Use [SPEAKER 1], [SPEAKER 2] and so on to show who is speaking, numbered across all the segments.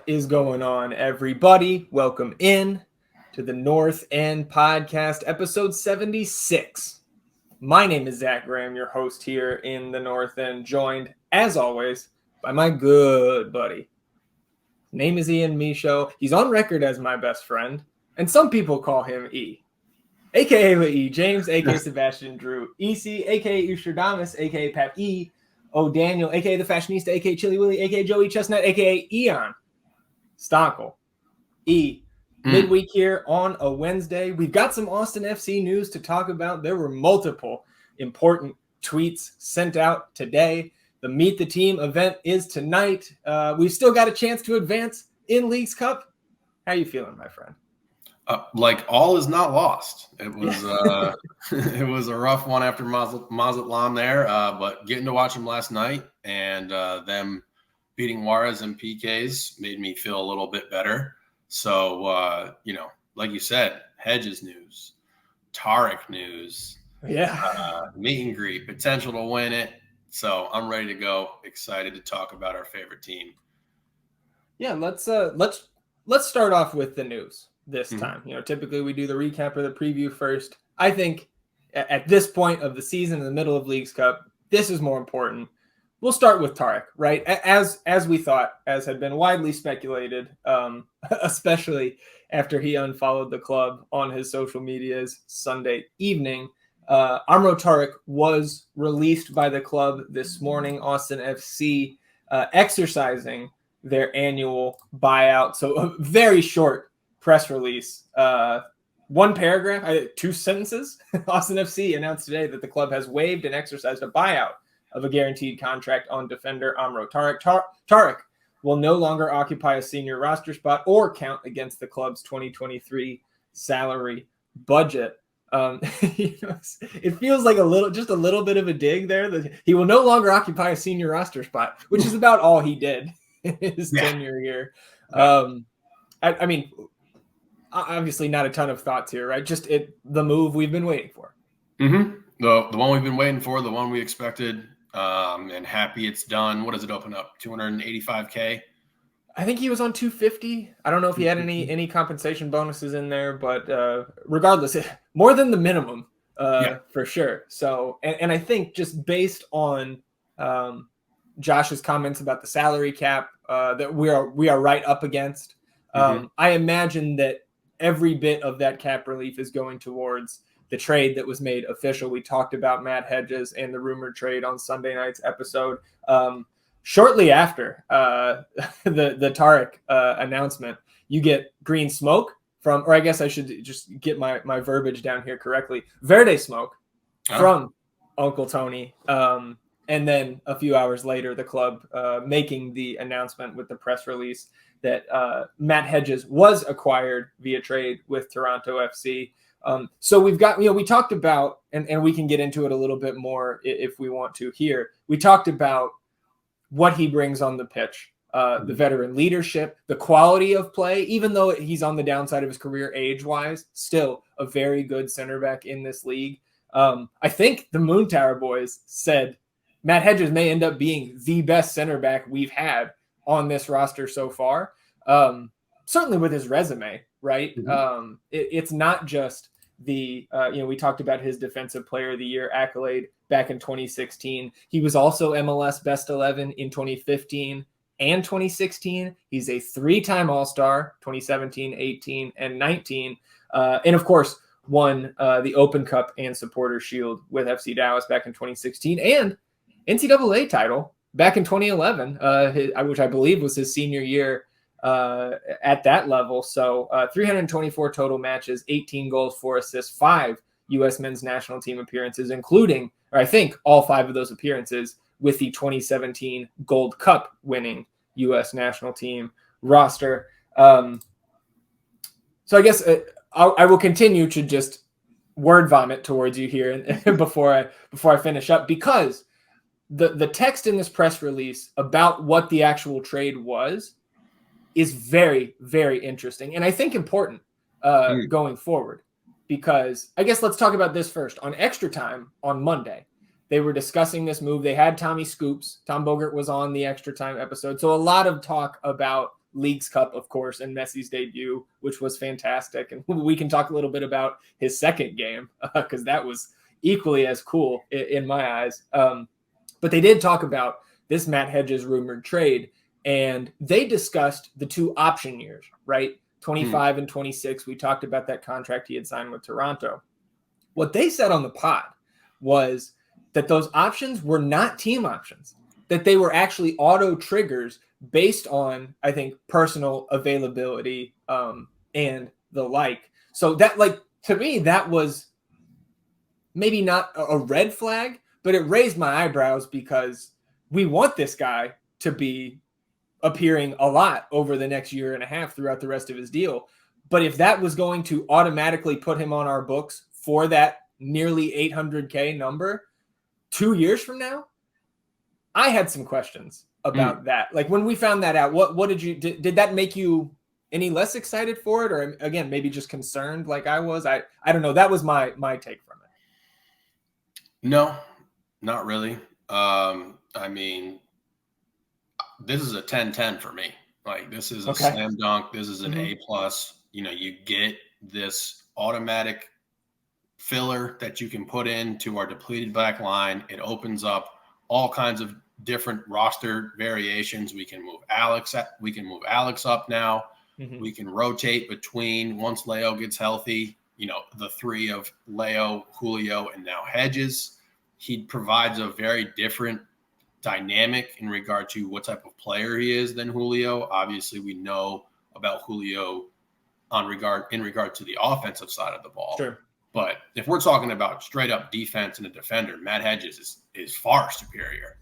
[SPEAKER 1] is going on, everybody? Welcome in to the North End Podcast, episode 76. My name is Zach Graham, your host here in the North End, joined, as always, by my good buddy. His name is Ian Michaud. He's on record as my best friend, and some people call him E. A.K.A. E. James, A.K.A. Sebastian Drew. E.C., A.K.A. Ustradamus, A.K.A. Pap E. O. Daniel, A.K.A. The Fashionista, A.K.A. Chili Willy, A.K.A. Joey Chestnut, A.K.A. Eon Stonkel. E. Midweek here on a Wednesday. We've got some Austin FC news to talk about. There were multiple important tweets sent out today. The Meet the Team event is tonight. We've still got a chance to advance in Leagues Cup. How you feeling, my friend?
[SPEAKER 2] Like all is not lost. It was it was a rough one after Mazatlan there, but getting to watch them last night and them beating Juárez in PKs made me feel a little bit better. So, like you said, Hedges news, Tarek news, meet and greet, potential to win it. So I'm ready to go. Excited to talk about our favorite team.
[SPEAKER 1] Yeah, let's start off with the news this time. Typically we do the recap or the preview first. I think at this point of the season, in the middle of Leagues Cup, this is more important. We'll start with Tarek, right? As we thought, as had been widely speculated, especially after he unfollowed the club on his social medias Sunday evening. Amro Tarek was released by the club this morning, Austin FC, exercising their annual buyout. So a very short press release, one paragraph, 2 sentences. Austin FC announced today that the club has waived and exercised a buyout of a guaranteed contract on defender Amro Tarek. Tarek will no longer occupy a senior roster spot or count against the club's 2023 salary budget. It feels like a little bit of a dig there that he will no longer occupy a senior roster spot, which is about all he did in his tenure here. I mean, obviously not a ton of thoughts here, right? Just the move we've been waiting for.
[SPEAKER 2] The one we've been waiting for, the one we expected, and happy it's done. What does it open up? $285K?
[SPEAKER 1] I think he was on 250. I don't know if he had any compensation bonuses in there, but regardless, more than the minimum for sure. So, and I think just based on Josh's comments about the salary cap that we are right up against, I imagine that every bit of that cap relief is going towards the trade that was made official. We talked about Matt Hedges and the rumored trade on Sunday night's episode. Shortly after the Tarek announcement, you get green smoke from, or I guess I should just get my verbiage down here correctly, Verde smoke from Uncle Tony. And then a few hours later, the club making the announcement with the press release that Matt Hedges was acquired via trade with Toronto FC. So we've got, we talked about, and we can get into it a little bit more if we want to here. We talked about what he brings on the pitch, the veteran leadership, the quality of play, even though he's on the downside of his career age-wise, still a very good center back in this league. I think the Moon Tower boys said Matt Hedges may end up being the best center back we've had on this roster so far. Certainly with his resume, right? It's not just the, we talked about his Defensive Player of the Year accolade back in 2016. He was also MLS Best 11 in 2015 and 2016. He's a 3-time All-Star, 2017, 18, and 19. And of course, won the Open Cup and Supporter Shield with FC Dallas back in 2016 and NCAA title back in 2011, which I believe was his senior year at that level. So 324 total matches, 18 goals, 4 assists, 5 U.S. men's national team appearances, including, or I think all 5 of those appearances with the 2017 Gold Cup winning U.S. national team roster. So I guess I will continue to just word vomit towards you here before I finish up, because the text in this press release about what the actual trade was is very, very interesting. And I think important going forward, because I guess let's talk about this first. On Extra Time on Monday, they were discussing this move. They had Tommy Scoops. Tom Bogert was on the Extra Time episode. So a lot of talk about Leagues Cup, of course, and Messi's debut, which was fantastic. And we can talk a little bit about his second game because that was equally as cool in my eyes. But they did talk about this Matt Hedges rumored trade, and they discussed the 2 option years, right? 25 and 26. We talked about that contract he had signed with Toronto. What they said on the pod was that those options were not team options, that they were actually auto triggers based on, I think, personal availability and the like. So that, like, to me, that was maybe not a red flag, but it raised my eyebrows because we want this guy to be appearing a lot over the next year and a half throughout the rest of his deal. But if that was going to automatically put him on our books for that nearly $800K number 2 years from now, I had some questions about that. Like when we found that out, what did that make you any less excited for it? Or again, maybe just concerned like I was? I don't know. That was my take from it.
[SPEAKER 2] No, not really. I mean, this is a 10-10 for me. Like this is a slam dunk. This is an A+. You know, you get this automatic filler that you can put into our depleted back line. It opens up all kinds of different roster variations. We can move Alex up now. We can rotate between, once Leo gets healthy, you know, the 3 of Leo, Julio, and now Hedges. He provides a very different dynamic in regard to what type of player he is than Julio. Obviously, we know about Julio in regard to the offensive side of the ball.
[SPEAKER 1] Sure.
[SPEAKER 2] But if we're talking about straight up defense and a defender, Matt Hedges is far superior,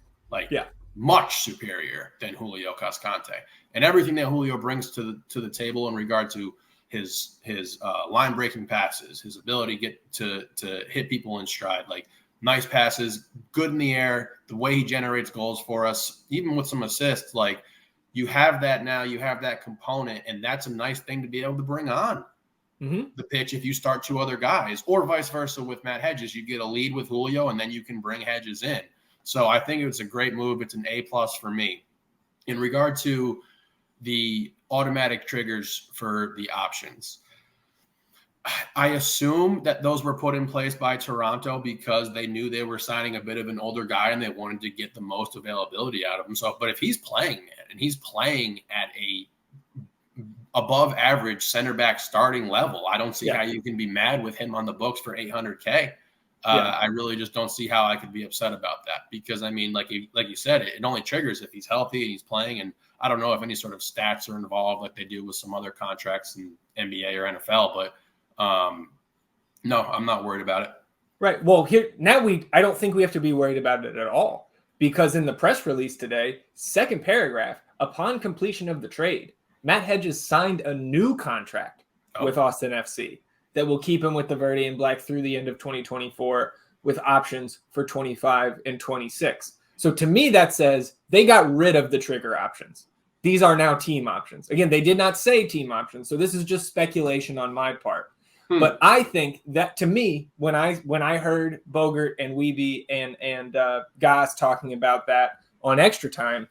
[SPEAKER 2] much superior than Julio Cascante. And everything that Julio brings to the table in regard to his line breaking passes, his ability to hit people in stride, like nice passes, good in the air, the way he generates goals for us, even with some assists, like you have that now, you have that component, and that's a nice thing to be able to bring on the pitch if you start 2 other guys, or vice versa with Matt Hedges. You get a lead with Julio, and then you can bring Hedges in. So I think it's a great move. It's an A+ for me. In regard to the automatic triggers for the options, I assume that those were put in place by Toronto because they knew they were signing a bit of an older guy and they wanted to get the most availability out of him. So, but if he's playing, man, and he's playing at a above average center back starting level, I don't see how you can be mad with him on the books for $800K. I really just don't see how I could be upset about that because, I mean, like you said, it only triggers if he's healthy and he's playing. And I don't know if any sort of stats are involved like they do with some other contracts in NBA or NFL, but no, I'm not worried about it.
[SPEAKER 1] Right. Well, I don't think we have to be worried about it at all because in the press release today, second paragraph, upon completion of the trade, Matt Hedges signed a new contract with Austin FC that will keep him with the Verde and Black through the end of 2024 with options for 25 and 26. So to me, that says they got rid of the trigger options. These are now team options. Again, they did not say team options. So this is just speculation on my part. But I think that to me, when I heard Bogert and Wiebe and Goss talking about that on Extra Time,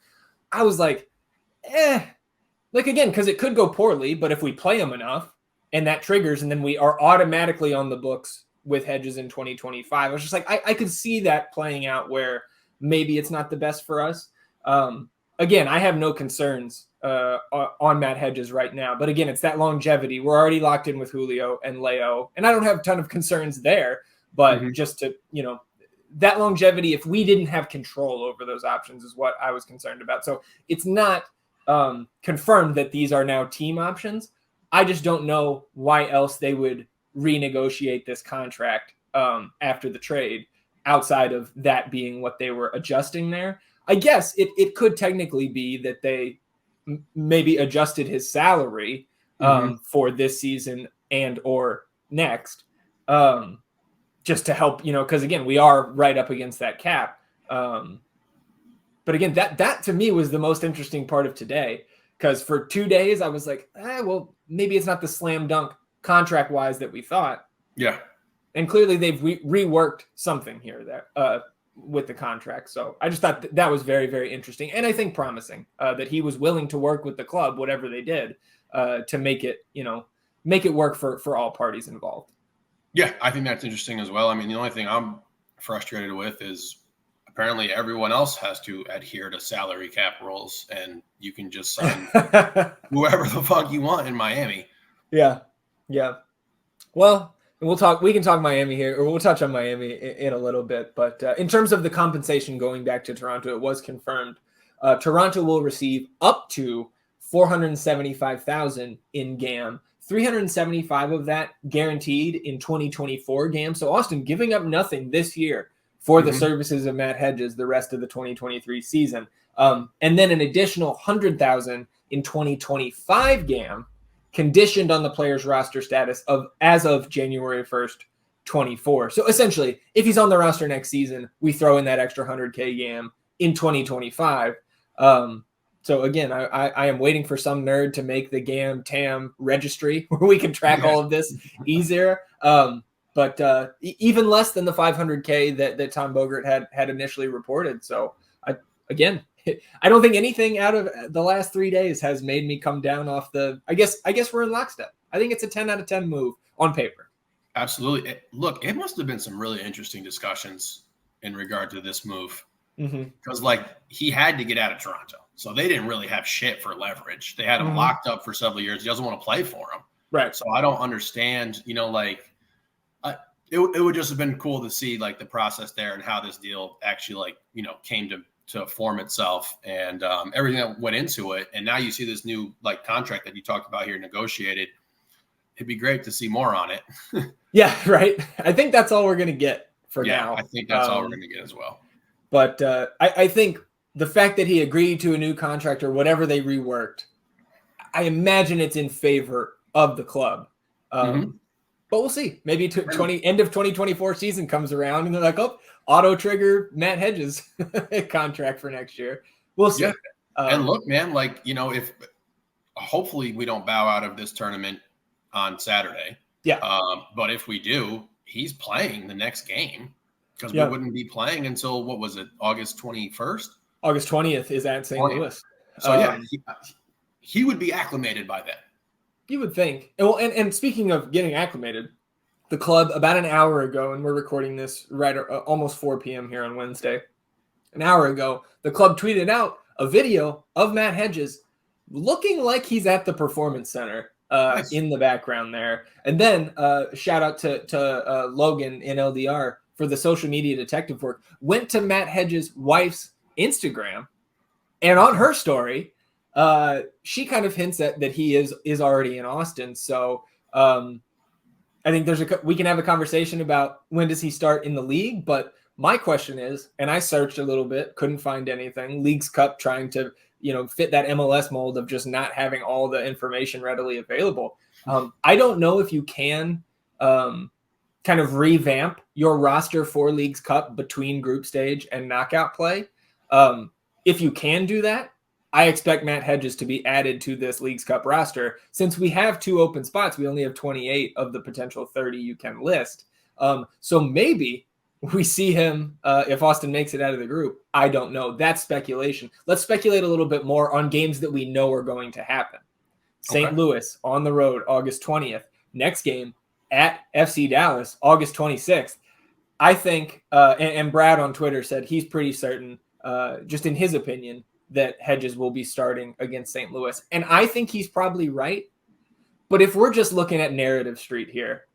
[SPEAKER 1] I was like, like again, because it could go poorly, but if we play them enough and that triggers, and then we are automatically on the books with Hedges in 2025, I was just like, I could see that playing out where maybe it's not the best for us. Again, I have no concerns on Matt Hedges right now. But again, it's that longevity. We're already locked in with Julio and Leo, and I don't have a ton of concerns there. But just to, that longevity, if we didn't have control over those options is what I was concerned about. So it's not confirmed that these are now team options. I just don't know why else they would renegotiate this contract after the trade outside of that being what they were adjusting there. I guess it could technically be that they maybe adjusted his salary for this season and or next just to help, because again, we are right up against that cap. But again, that to me was the most interesting part of today, because for 2 days I was like, well, maybe it's not the slam dunk contract wise that we thought.
[SPEAKER 2] Yeah.
[SPEAKER 1] And clearly they've reworked something here there. with the contract. So I just thought that was very, very interesting. And I think promising that he was willing to work with the club, whatever they did, to make it work for all parties involved.
[SPEAKER 2] Yeah, I think that's interesting as well. I mean, the only thing I'm frustrated with is apparently everyone else has to adhere to salary cap rules, and you can just sign whoever the fuck you want in Miami.
[SPEAKER 1] Yeah. Well, we can talk Miami here, or we'll touch on Miami in a little bit. But in terms of the compensation going back to Toronto, it was confirmed. Toronto will receive up to $475,000 in GAM, 375 of that guaranteed in 2024 GAM. So Austin giving up nothing this year for the services of Matt Hedges the rest of the 2023 season. And then an additional 100,000 in 2025 GAM, conditioned on the player's roster status as of January 1st, 24. So essentially, if he's on the roster next season, we throw in that extra 100K GAM in 2025. So again, I am waiting for some nerd to make the GAM TAM registry where we can track all of this easier. But even less than the 500K that Tom Bogert had initially reported. So I don't think anything out of the last 3 days has made me come down off the. I guess we're in lockstep. I think it's a 10 out of 10 move on paper.
[SPEAKER 2] Absolutely. Look, it must have been some really interesting discussions in regard to this move, because he had to get out of Toronto, so they didn't really have shit for leverage. They had him locked up for several years. He doesn't want to play for him,
[SPEAKER 1] right?
[SPEAKER 2] So I don't understand. It would just have been cool to see the process there and how this deal actually came to form itself, and everything that went into it. And now you see this new contract that you talked about here negotiated. It'd be great to see more on it.
[SPEAKER 1] Yeah, right. I think that's all we're going to get for now.
[SPEAKER 2] I think that's all we're going to get as well.
[SPEAKER 1] But I think the fact that he agreed to a new contract or whatever they reworked, I imagine it's in favor of the club. But we'll see. Maybe end of 2024 season comes around and they're like, oh, auto trigger Matt Hedges contract for next year. We'll see.
[SPEAKER 2] Yeah. And look, man, if hopefully we don't bow out of this tournament on Saturday.
[SPEAKER 1] Yeah.
[SPEAKER 2] But if we do, he's playing the next game, because we wouldn't be playing until, what was it, August 21st?
[SPEAKER 1] August 20th is at St. Louis.
[SPEAKER 2] So he would be acclimated by then.
[SPEAKER 1] You would think. And speaking of getting acclimated, the club about an hour ago, and we're recording this right almost 4 p.m. here on Wednesday. An hour ago, the club tweeted out a video of Matt Hedges looking like he's at the Performance Center nice. In the background there. And then shout out to Logan in LDR for the social media detective work. Went to Matt Hedges' wife's Instagram, and on her story, she kind of hints at that he is already in Austin. So I think we can have a conversation about when does he start in the league. But my question is, and I searched a little bit, couldn't find anything. Leagues Cup trying to fit that MLS mold of just not having all the information readily available. I don't know if you can kind of revamp your roster for Leagues Cup between group stage and knockout play. If you can do that, I expect Matt Hedges to be added to this Leagues Cup roster. Since we have 2 open spots, we only have 28 of the potential 30 you can list. So maybe we see him if Austin makes it out of the group. I don't know. That's speculation. Let's speculate a little bit more on games that we know are going to happen. St. Louis on the road, August 20th. Next game at FC Dallas, August 26th. I think, and Brad on Twitter said he's pretty certain, just in his opinion, that Hedges will be starting against St. Louis. And I think he's probably right. But if we're just looking at narrative street here,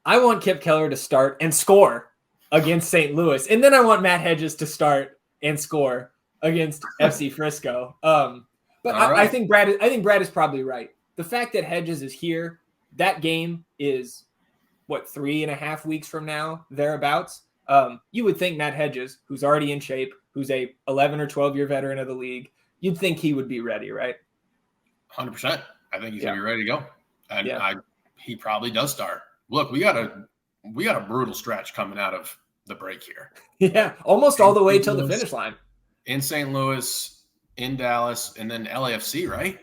[SPEAKER 1] I want Kip Keller to start and score against St. Louis. And then I want Matt Hedges to start and score against FC Frisco. But I think Brad is probably right. The fact that Hedges is here, that game is, 3.5 weeks from now, thereabouts. You would think Matt Hedges, who's already in shape, who's a 11 or 12-year veteran of the league, you'd think he would be ready, right?
[SPEAKER 2] 100%. I think he's going to be ready to go. And he probably does start. Look, we got a brutal stretch coming out of the break here.
[SPEAKER 1] Yeah, almost all the way till the finish line.
[SPEAKER 2] In St. Louis, in Dallas, and then LAFC, right?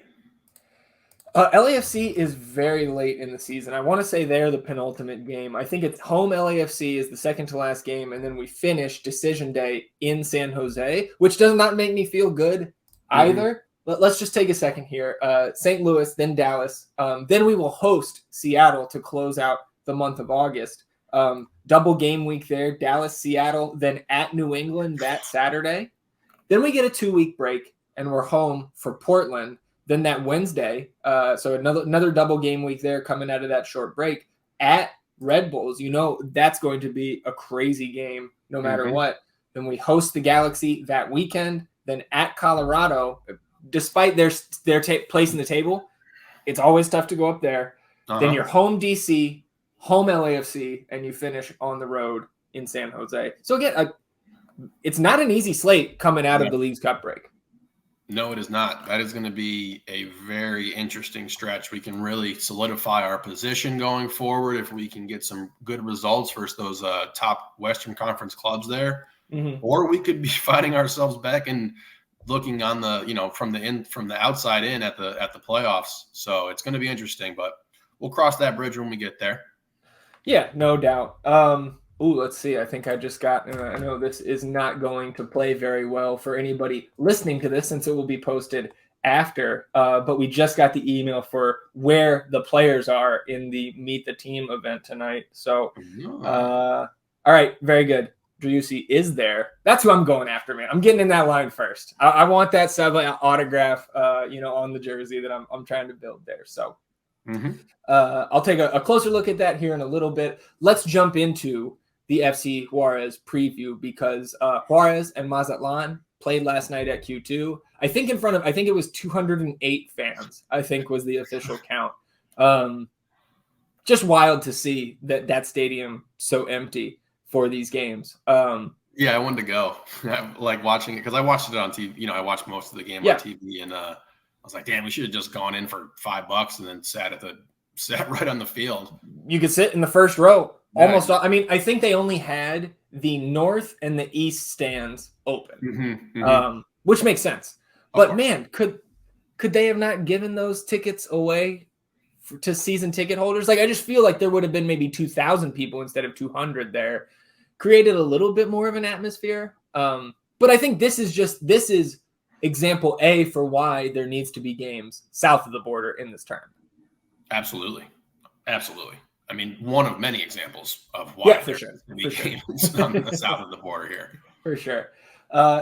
[SPEAKER 1] LAFC is very late in the season. I want to say they're the penultimate game. I think it's home LAFC is the second to last game, and then we finish decision day in San Jose, which does not make me feel good either. Let's just take a second here. St. Louis, then Dallas. Then we will host Seattle to close out the month of August. Double game week there, Dallas, Seattle, then at New England that Saturday. Then we get a 2-week break, and we're home for Portland. Then that Wednesday, so another double game week there coming out of that short break at Red Bulls. That's going to be a crazy game no matter what. Then we host the Galaxy that weekend. Then at Colorado, despite their place in the table, it's always tough to go up there. Then you're home DC, home LAFC, and you finish on the road in San Jose. So again, it's not an easy slate coming out of the Leagues Cup break.
[SPEAKER 2] No, it is not. That is going to be a very interesting stretch. We can really solidify our position going forward if we can get some good results versus those top Western Conference clubs there. Or we could be fighting ourselves back and looking on the, from the outside in at the playoffs. So it's going to be interesting, but we'll cross that bridge when we get there. Yeah,
[SPEAKER 1] no doubt. Let's see. I think I just got, I know this is not going to play very well for anybody listening to this since it will be posted after, but we just got the email for where the players are in the Meet the Team event tonight. So, all right, very good. Driussi is there. That's who I'm going after, man. I'm getting in that line first. I want that sub autograph, on the jersey that I'm trying to build there. So I'll take a closer look at that here in a little bit. Let's jump into the FC Juarez preview because Juarez and Mazatlan played last night at Q2. I think it was 208 fans, I think was the official count. Just wild to see that stadium so empty for these games.
[SPEAKER 2] Yeah, I wanted to go. I like watching it because I watched it on TV. I watched most of the game on TV, and I was like, damn, we should have just gone in for $5 and then sat right on the field.
[SPEAKER 1] You could sit in the first row. Almost all. I mean, I think they only had the north and the east stands open, which makes sense. But man, could they have not given those tickets away to season ticket holders? Like, I just feel like there would have been maybe 2,000 people instead of 200 there. Created a little bit more of an atmosphere. But I think this is example A for why there needs to be games south of the border in this tournament.
[SPEAKER 2] Absolutely. I mean, one of many examples of why
[SPEAKER 1] for sure.
[SPEAKER 2] Games on the south of the border here.
[SPEAKER 1] For sure.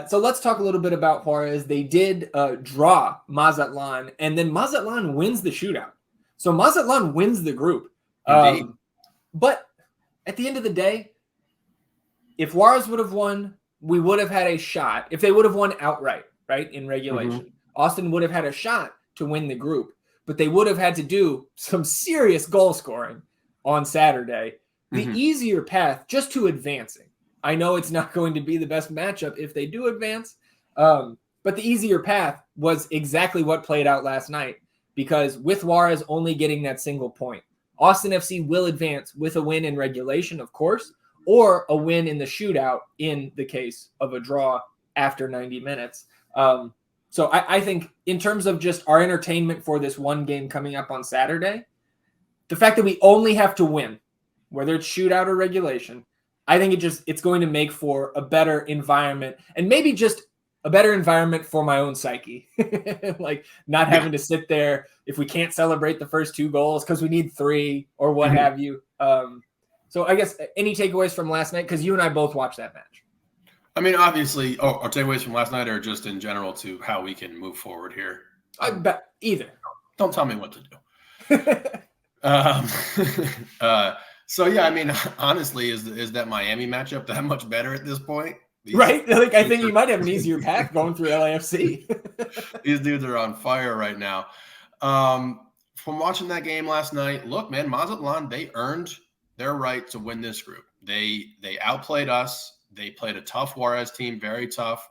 [SPEAKER 1] So let's talk a little bit about Juarez. They did draw Mazatlan, and then Mazatlan wins the shootout. So Mazatlan wins the group. But at the end of the day, if Juarez would have won, we would have had a shot. If they would have won outright, right, in regulation, Austin would have had a shot to win the group. But they would have had to do some serious goal scoring on Saturday. The easier path just to advancing. I know it's not going to be the best matchup if they do advance, but the easier path was exactly what played out last night, because with Juarez only getting that single point, Austin FC will advance with a win in regulation, of course, or a win in the shootout in the case of a draw after 90 minutes. So I think in terms of just our entertainment for this one game coming up on Saturday, the fact that we only have to win, whether it's shootout or regulation, I think it's going to make for a better environment, and maybe just a better environment for my own psyche. Like not having to sit there if we can't celebrate the first 2 goals because we need 3 or what have you. So I guess any takeaways from last night, because you and I both watched that match.
[SPEAKER 2] I mean, obviously, our takeaways from last night are just in general to how we can move forward here.
[SPEAKER 1] I bet either.
[SPEAKER 2] Don't tell me what to do. So yeah, I mean, honestly, is that Miami matchup that much better at this point?
[SPEAKER 1] Right? Like, I think you might have an easier path going through LAFC.
[SPEAKER 2] These dudes are on fire right now. From watching that game last night, look, man, Mazatlan, they earned their right to win this group. They outplayed us. They played a tough Juarez team, very tough.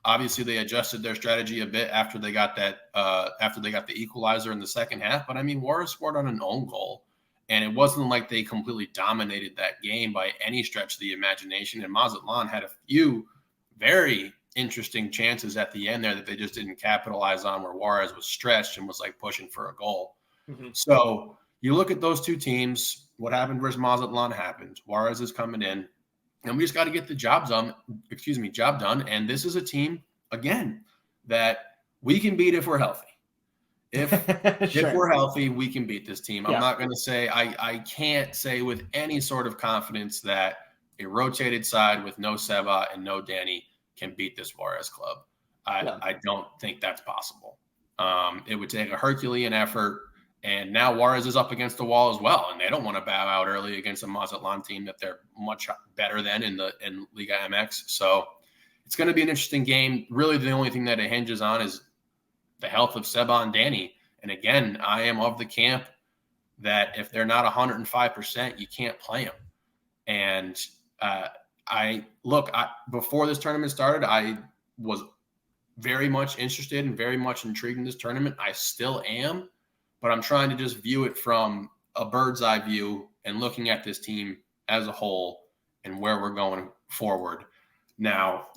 [SPEAKER 2] Obviously, they adjusted their strategy a bit after they got the equalizer in the second half. But I mean, Juarez scored on an own goal, and it wasn't like they completely dominated that game by any stretch of the imagination. And Mazatlan had a few very interesting chances at the end there that they just didn't capitalize on, where Juarez was stretched and was like pushing for a goal. Mm-hmm. So you look at those two teams, what happened versus Mazatlan happened. Juarez is coming in, and we just got to get the job done. And this is a team, again, that we can beat if we're healthy. If
[SPEAKER 1] sure.
[SPEAKER 2] If we're healthy, we can beat this team. I'm not going to say, I can't say with any sort of confidence that a rotated side with no Seba and no Danny can beat this Juarez club. I don't think that's possible. It would take a Herculean effort. And now Juarez is up against the wall as well, and they don't want to bow out early against a Mazatlan team that they're much better than in Liga MX. So it's going to be an interesting game. Really, the only thing that it hinges on is the health of Seba and Danny. And again, I am of the camp that if they're not 105%, you can't play them. And before this tournament started, I was very much interested and very much intrigued in this tournament. I still am. But I'm trying to just view it from a bird's eye view and looking at this team as a whole and where we're going forward. Now,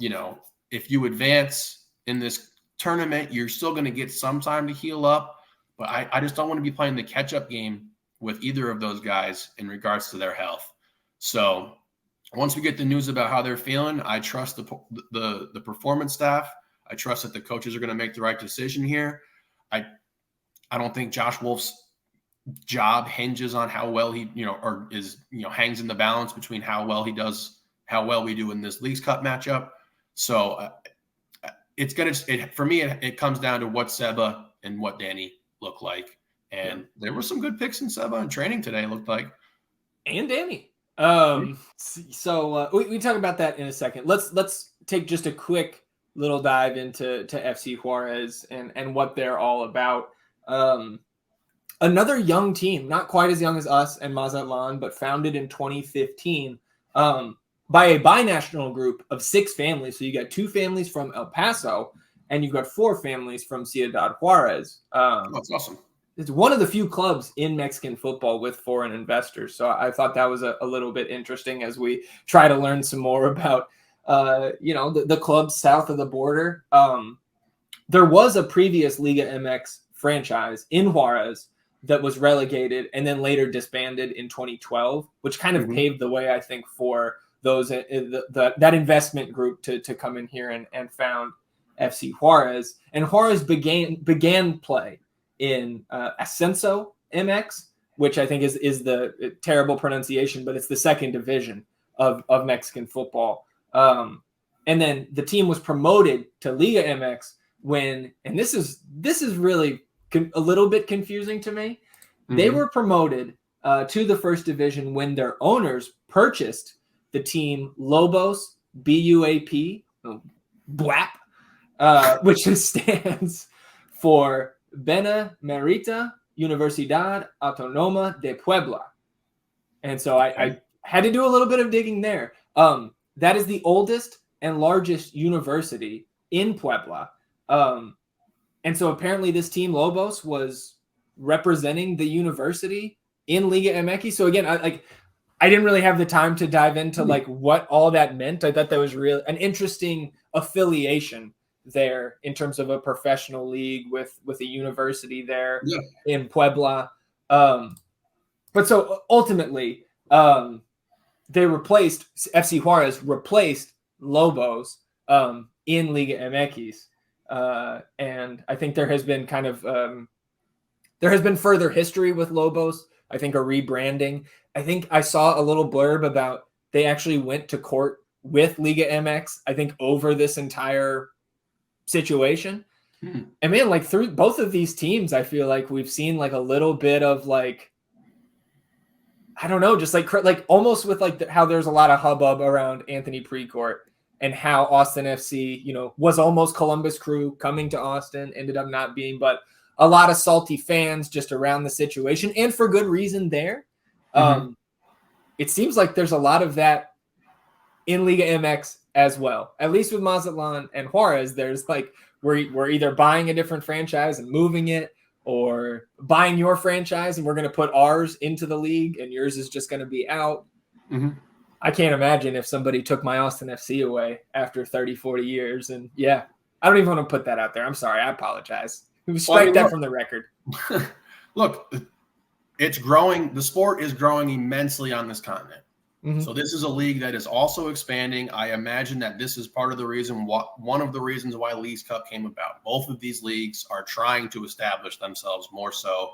[SPEAKER 2] if you advance in this tournament, you're still going to get some time to heal up. But I just don't want to be playing the catch-up game with either of those guys in regards to their health. So once we get the news about how they're feeling, I trust the performance staff. I trust that the coaches are going to make the right decision here. I don't think Josh Wolf's job hinges on how well he, hangs in the balance between how well he does, how well we do in this Leagues Cup matchup. So for me, it comes down to what Seba and what Danny look like. And there were some good picks in Seba in training today, it looked like.
[SPEAKER 1] And Danny. So we talk about that in a second. Let's take just a quick little dive into FC Juarez and what they're all about. Another young team, not quite as young as us and Mazatlan, but founded in 2015 by a binational group of 6 families. So you got 2 families from El Paso, and you've got 4 families from Ciudad Juarez.
[SPEAKER 2] That's awesome.
[SPEAKER 1] It's one of the few clubs in Mexican football with foreign investors. So I thought that was a little bit interesting as we try to learn some more about, the clubs south of the border. There was a previous Liga MX franchise in Juarez that was relegated and then later disbanded in 2012, which kind of paved the way, I think, for those that investment group to come in here and found FC Juarez. And Juarez began play in Ascenso MX, which I think is the terrible pronunciation, but it's the 2nd division of Mexican football. And then the team was promoted to Liga MX and this is really a little bit confusing to me. They were promoted to the 1st division when their owners purchased the team Lobos, BUAP, BUAP, which stands for Benemérita Universidad Autónoma de Puebla. And so I had to do a little bit of digging there. That is the oldest and largest university in Puebla. And so apparently this team Lobos was representing the university in Liga MX. So again, I didn't really have the time to dive into what all that meant. I thought that was really an interesting affiliation there in terms of a professional league with a university there in Puebla. But so ultimately, FC Juarez replaced Lobos in Liga MX. And I think there has been further history with Lobos. I think a rebranding. I think I saw a little blurb about they actually went to court with Liga MX, I think, over this entire situation. And man, through both of these teams, I feel like we've seen a little bit of I don't know, just almost with how there's a lot of hubbub around Anthony Precourt and how Austin FC, was almost Columbus Crew coming to Austin, ended up not being, but a lot of salty fans just around the situation, and for good reason there. It seems like there's a lot of that in Liga MX as well. At least with Mazatlan and Juarez, there's we're either buying a different franchise and moving it, or buying your franchise and we're going to put ours into the league and yours is just going to be out. I can't imagine if somebody took my Austin FC away after 30, 40 years. And yeah, I don't even want to put that out there. I'm sorry. I apologize. Strike that from the record.
[SPEAKER 2] Look, it's growing. The sport is growing immensely on this continent.
[SPEAKER 1] Mm-hmm.
[SPEAKER 2] So this is a league that is also expanding. I imagine that this is part of the reason, one of the reasons why Leagues Cup came about. Both of these leagues are trying to establish themselves more so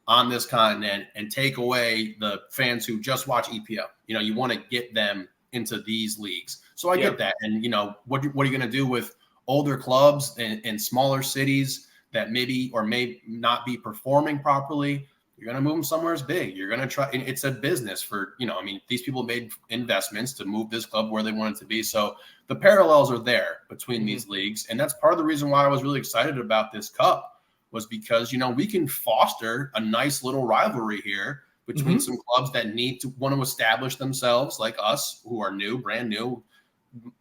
[SPEAKER 2] on this continent and take away the fans who just watch EPL. You know, you want to get them into these leagues. So I get that. And, you know, what are you going to do with older clubs in smaller cities that maybe or may not be performing properly? You're going to move them somewhere as big. You're going to try. It's a business for, you know, I mean, these people made investments to move this club where they want it to be. So the parallels are there between these leagues. And that's part of the reason why I was really excited about this cup, was because, you know, we can foster a nice little rivalry here between some clubs that want to establish themselves, like us, who are new, brand new,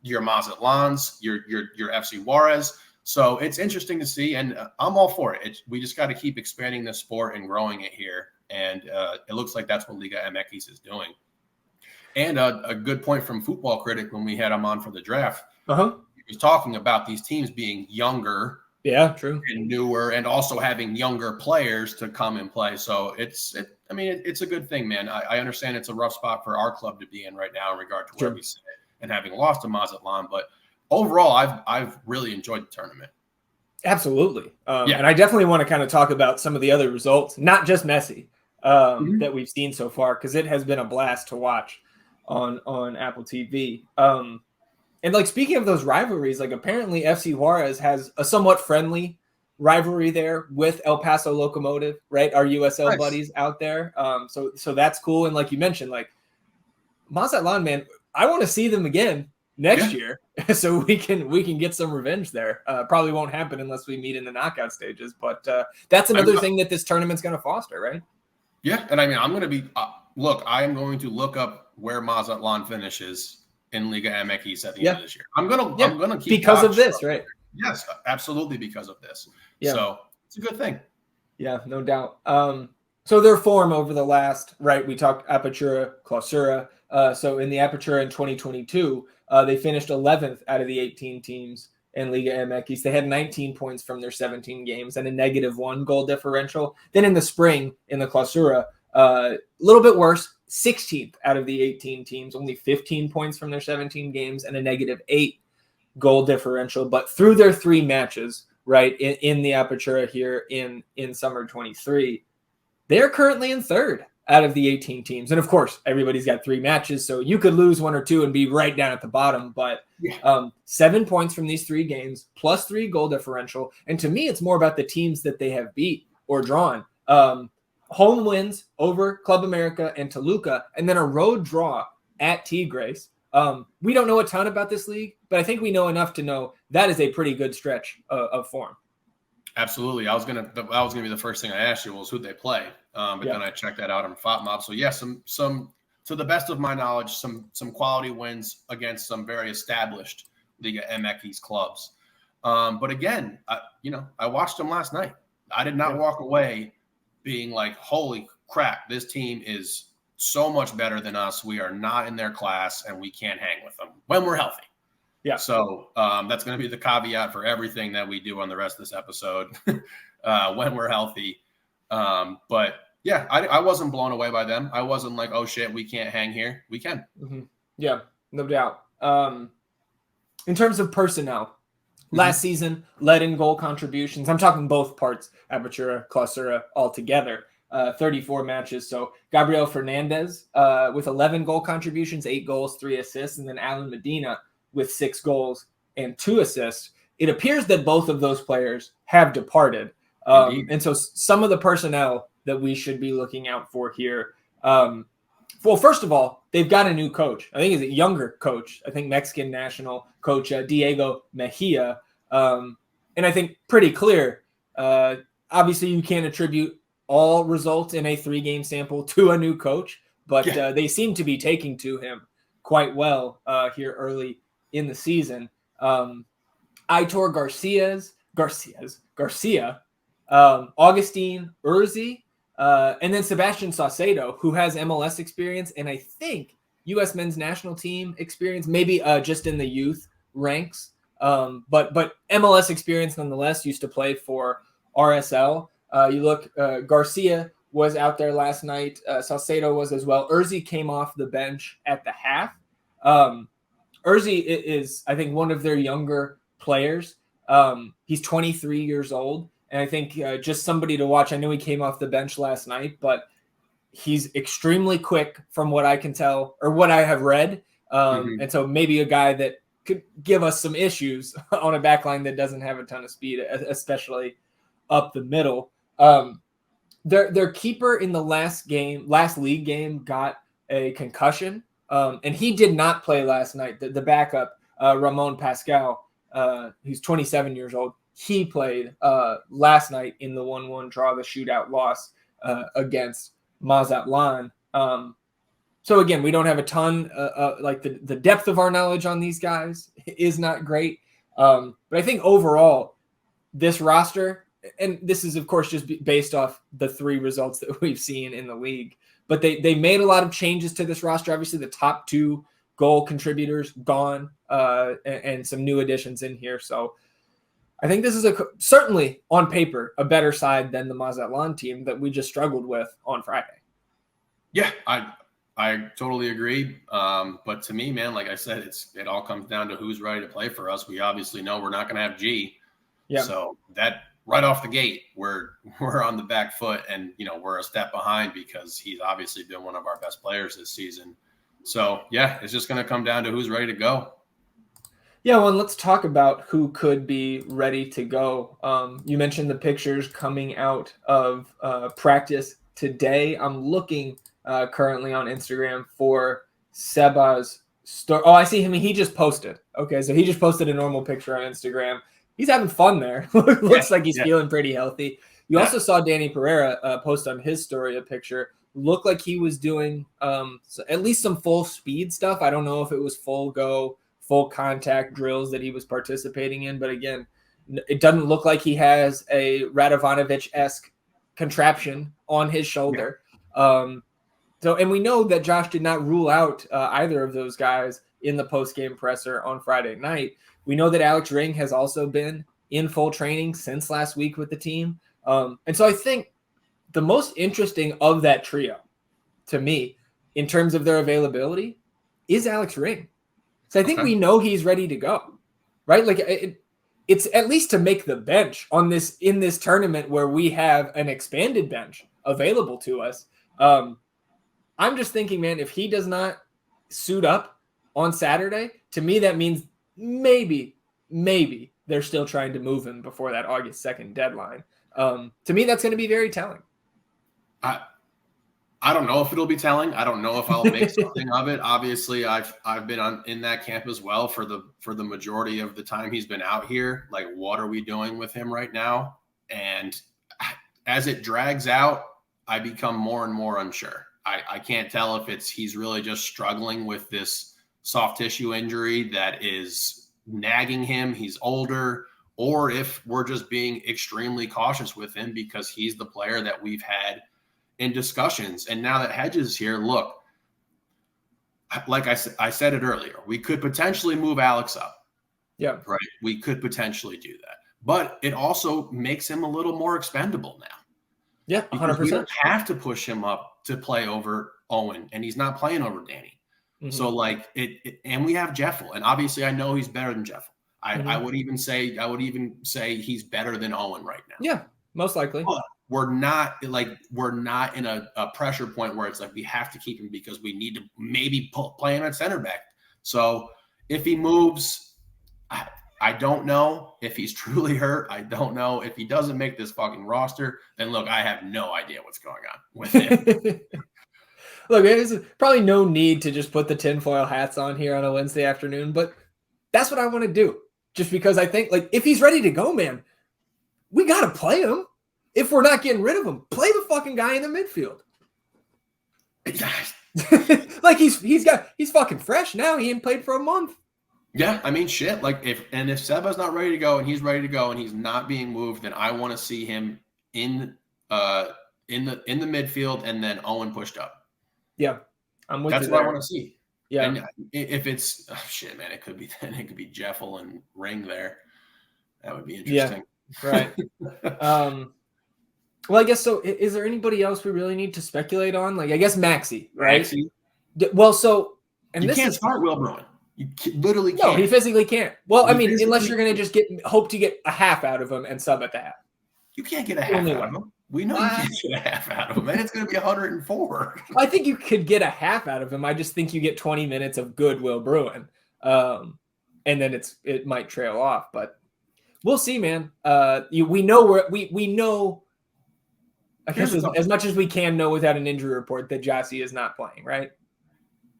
[SPEAKER 2] your Mazatlans, your FC Juarez. So it's interesting to see, and I'm all for it. We just got to keep expanding the sport and growing it here, and it looks like that's what Liga MX is doing. And a good point from Football Critic when we had him on for the draft. He was talking about these teams being younger,
[SPEAKER 1] true,
[SPEAKER 2] and newer, and also having younger players to come and play. So it's a good thing, man. I understand it's a rough spot for our club to be in right now in regard to where we sit and having lost to Mazatlan, but overall, I've really enjoyed the tournament.
[SPEAKER 1] Absolutely. And I definitely want to kind of talk about some of the other results, not just Messi, that we've seen so far, because it has been a blast to watch on Apple TV. And like, speaking of those rivalries, like apparently FC Juarez has a somewhat friendly rivalry there with El Paso Locomotive, right? Our USL buddies out there. So that's cool. And like you mentioned, like Mazatlan, man, I want to see them again next year, so we can get some revenge there. Probably won't happen unless we meet in the knockout stages, but that's another thing that this tournament's going to foster, right?
[SPEAKER 2] Yeah, and I mean, I'm going to be I am going to look up where Mazatlan finishes in Liga MX at the end of this year. I'm gonna keep
[SPEAKER 1] because of this, right?
[SPEAKER 2] Yes, absolutely, because of this.
[SPEAKER 1] Yeah.
[SPEAKER 2] So it's a good thing.
[SPEAKER 1] Yeah, no doubt. So their form over the last, right? We talked Apertura, Clausura. So in the Apertura in 2022, they finished 11th out of the 18 teams in Liga MX. They had 19 points from their 17 games and a -1 goal differential. Then in the spring, in the Clausura, a little bit worse, 16th out of the 18 teams, only 15 points from their 17 games and a -8 goal differential. But through their 3 matches, right, in the Apertura here in summer 23, they're currently in 3rd out of the 18 teams. And of course, everybody's got 3 matches, so you could lose 1 or 2 and be right down at the bottom. But 7 points from these 3 games, plus 3 goal differential. And to me, it's more about the teams that they have beat or drawn. Home wins over Club America and Toluca, and then a road draw at Tigres. We don't know a ton about this league, but I think we know enough to know that is a pretty good stretch of form.
[SPEAKER 2] Absolutely. That was gonna be the first thing I asked you was who they play. But then I checked that out on FOTMob. So some to the best of my knowledge, some quality wins against some very established Liga MX clubs. But again, I watched them last night. I did not walk away being like, holy crap, this team is so much better than us. We are not in their class and we can't hang with them when we're healthy. Yeah. So that's going to be the caveat for everything that we do on the rest of this episode when we're healthy. But yeah, I wasn't blown away by them. I wasn't like, oh shit, we can't hang here. We can.
[SPEAKER 1] Mm-hmm. Yeah, no doubt. In terms of personnel, last season led in goal contributions. I'm talking both parts, Apertura, Clausura, all together. 34 matches. So Gabriel Fernandez with 11 goal contributions, 8 goals, 3 assists, and then Alan Medina with 6 goals and 2 assists. It appears that both of those players have departed. And so some of the personnel that we should be looking out for here. Well, first of all, they've got a new coach. I think he's a younger coach. I think Mexican national coach Diego Mejia. And I think pretty clear, obviously you can't attribute all results in a 3-game sample to a new coach, but they seem to be taking to him quite well here early in the season. Aitor Garcia, Augustine Urzi, and then Sebastian Saucedo, who has MLS experience and I think U.S. men's national team experience, maybe just in the youth ranks. But MLS experience nonetheless. Used to play for RSL. You look, Garcia was out there last night. Salcedo was as well. Urzi came off the bench at the half. Urzi is, I think, one of their younger players. He's 23 years old, and I think just somebody to watch. I know he came off the bench last night, but he's extremely quick from what I can tell or what I have read. And so maybe a guy that could give us some issues on a back line that doesn't have a ton of speed, especially up the middle. Their keeper in the last league game got a concussion, and he did not play last night. The backup, Ramon Pascal, who's 27 years old, he played last night in the 1-1 draw, the shootout loss against Mazatlan. So again, we don't have a ton, like the depth of our knowledge on these guys is not great. But I think overall, this roster, and this is of course just based off the 3 results that we've seen in the league, but they made a lot of changes to this roster. Obviously, the top 2 goal contributors gone, and some new additions in here. So I think this is certainly on paper a better side than the Mazatlan team that we just struggled with on Friday.
[SPEAKER 2] Yeah, I totally agree. But to me, man, like I said, it all comes down to who's ready to play for us. We obviously know we're not going to have G. Yeah. So that right off the gate, we're on the back foot, and we're a step behind because he's obviously been one of our best players this season. So yeah, it's just going to come down to who's ready to go.
[SPEAKER 1] Yeah, well, let's talk about who could be ready to go. You mentioned the pictures coming out of practice today. I'm looking currently on Instagram for Seba's story. Oh, I see him. He just posted. Okay, so he just posted a normal picture on Instagram. He's having fun there. Looks like he's feeling pretty healthy. You also saw Danny Pereira post on his story a picture. Looked like he was doing at least some full speed stuff. I don't know if it was full go, full contact drills that he was participating in. But again, it doesn't look like he has a Radovanovic-esque contraption on his shoulder. Yeah. And we know that Josh did not rule out either of those guys in the post-game presser on Friday night. We know that Alex Ring has also been in full training since last week with the team. And so I think the most interesting of that trio to me in terms of their availability is Alex Ring. So I think we know he's ready to go, right? Like it's at least to make the bench in this tournament where we have an expanded bench available to us. I'm just thinking, man, if he does not suit up on Saturday, to me, that means maybe they're still trying to move him before that August 2nd deadline. To me, that's going to be very telling.
[SPEAKER 2] I don't know if it'll be telling. I don't know if I'll make something of it. Obviously, I've been in that camp as well for the majority of the time he's been out here. Like, what are we doing with him right now? And as it drags out, I become more and more unsure. I can't tell if he's really just struggling with this soft tissue injury that is nagging him. He's older, or if we're just being extremely cautious with him because he's the player that we've had in discussions. And now that Hedges is here, look, like I said it earlier, we could potentially move Alex up.
[SPEAKER 1] Yeah.
[SPEAKER 2] Right. We could potentially do that. But it also makes him a little more expendable now.
[SPEAKER 1] Yeah, 100%.
[SPEAKER 2] We don't have to push him up to play over Owen, and he's not playing over Danny. Mm-hmm. So like and we have Jeffel, and obviously I know he's better than Jeffel. I would even say he's better than Owen right now.
[SPEAKER 1] Yeah, most likely.
[SPEAKER 2] But we're not in a pressure point where it's like we have to keep him because we need to maybe play him at center back. So if he moves, I don't know if he's truly hurt. I don't know if he doesn't make this fucking roster. Then look, I have no idea what's going on with him.
[SPEAKER 1] Look, there's probably no need to just put the tinfoil hats on here on a Wednesday afternoon, but that's what I want to do. Just because I think, like, if he's ready to go, man, we got to play him. If we're not getting rid of him, play the fucking guy in the midfield. Like he's fucking fresh now. He ain't played for a month.
[SPEAKER 2] Yeah, I mean, shit. Like if Seba's not ready to go and he's ready to go and he's not being moved, then I want to see him in the midfield and then Owen pushed up.
[SPEAKER 1] Yeah, I'm with you.
[SPEAKER 2] That's what I want to see.
[SPEAKER 1] Yeah.
[SPEAKER 2] And if it's shit, man, it could be Jeffel and Ring there. That would be interesting.
[SPEAKER 1] Yeah. Right. Well, I guess so. Is there anybody else we really need to speculate on? Like, I guess Maxey, right?
[SPEAKER 2] Maxey.
[SPEAKER 1] Well, so
[SPEAKER 2] and you can't start Will Bruin. You literally can't.
[SPEAKER 1] No, he physically can't. Well, I mean, unless you're going to just hope to get a half out of him and sub at the half.
[SPEAKER 2] You can't get a half out of him. We know you can't get a half out of him, and it's going to be 104.
[SPEAKER 1] I think you could get a half out of him. I just think you get 20 minutes of good Will Bruin, and then it might trail off. But we'll see, man. We know we know. I guess as much as we can know without an injury report that Jossie is not playing, right?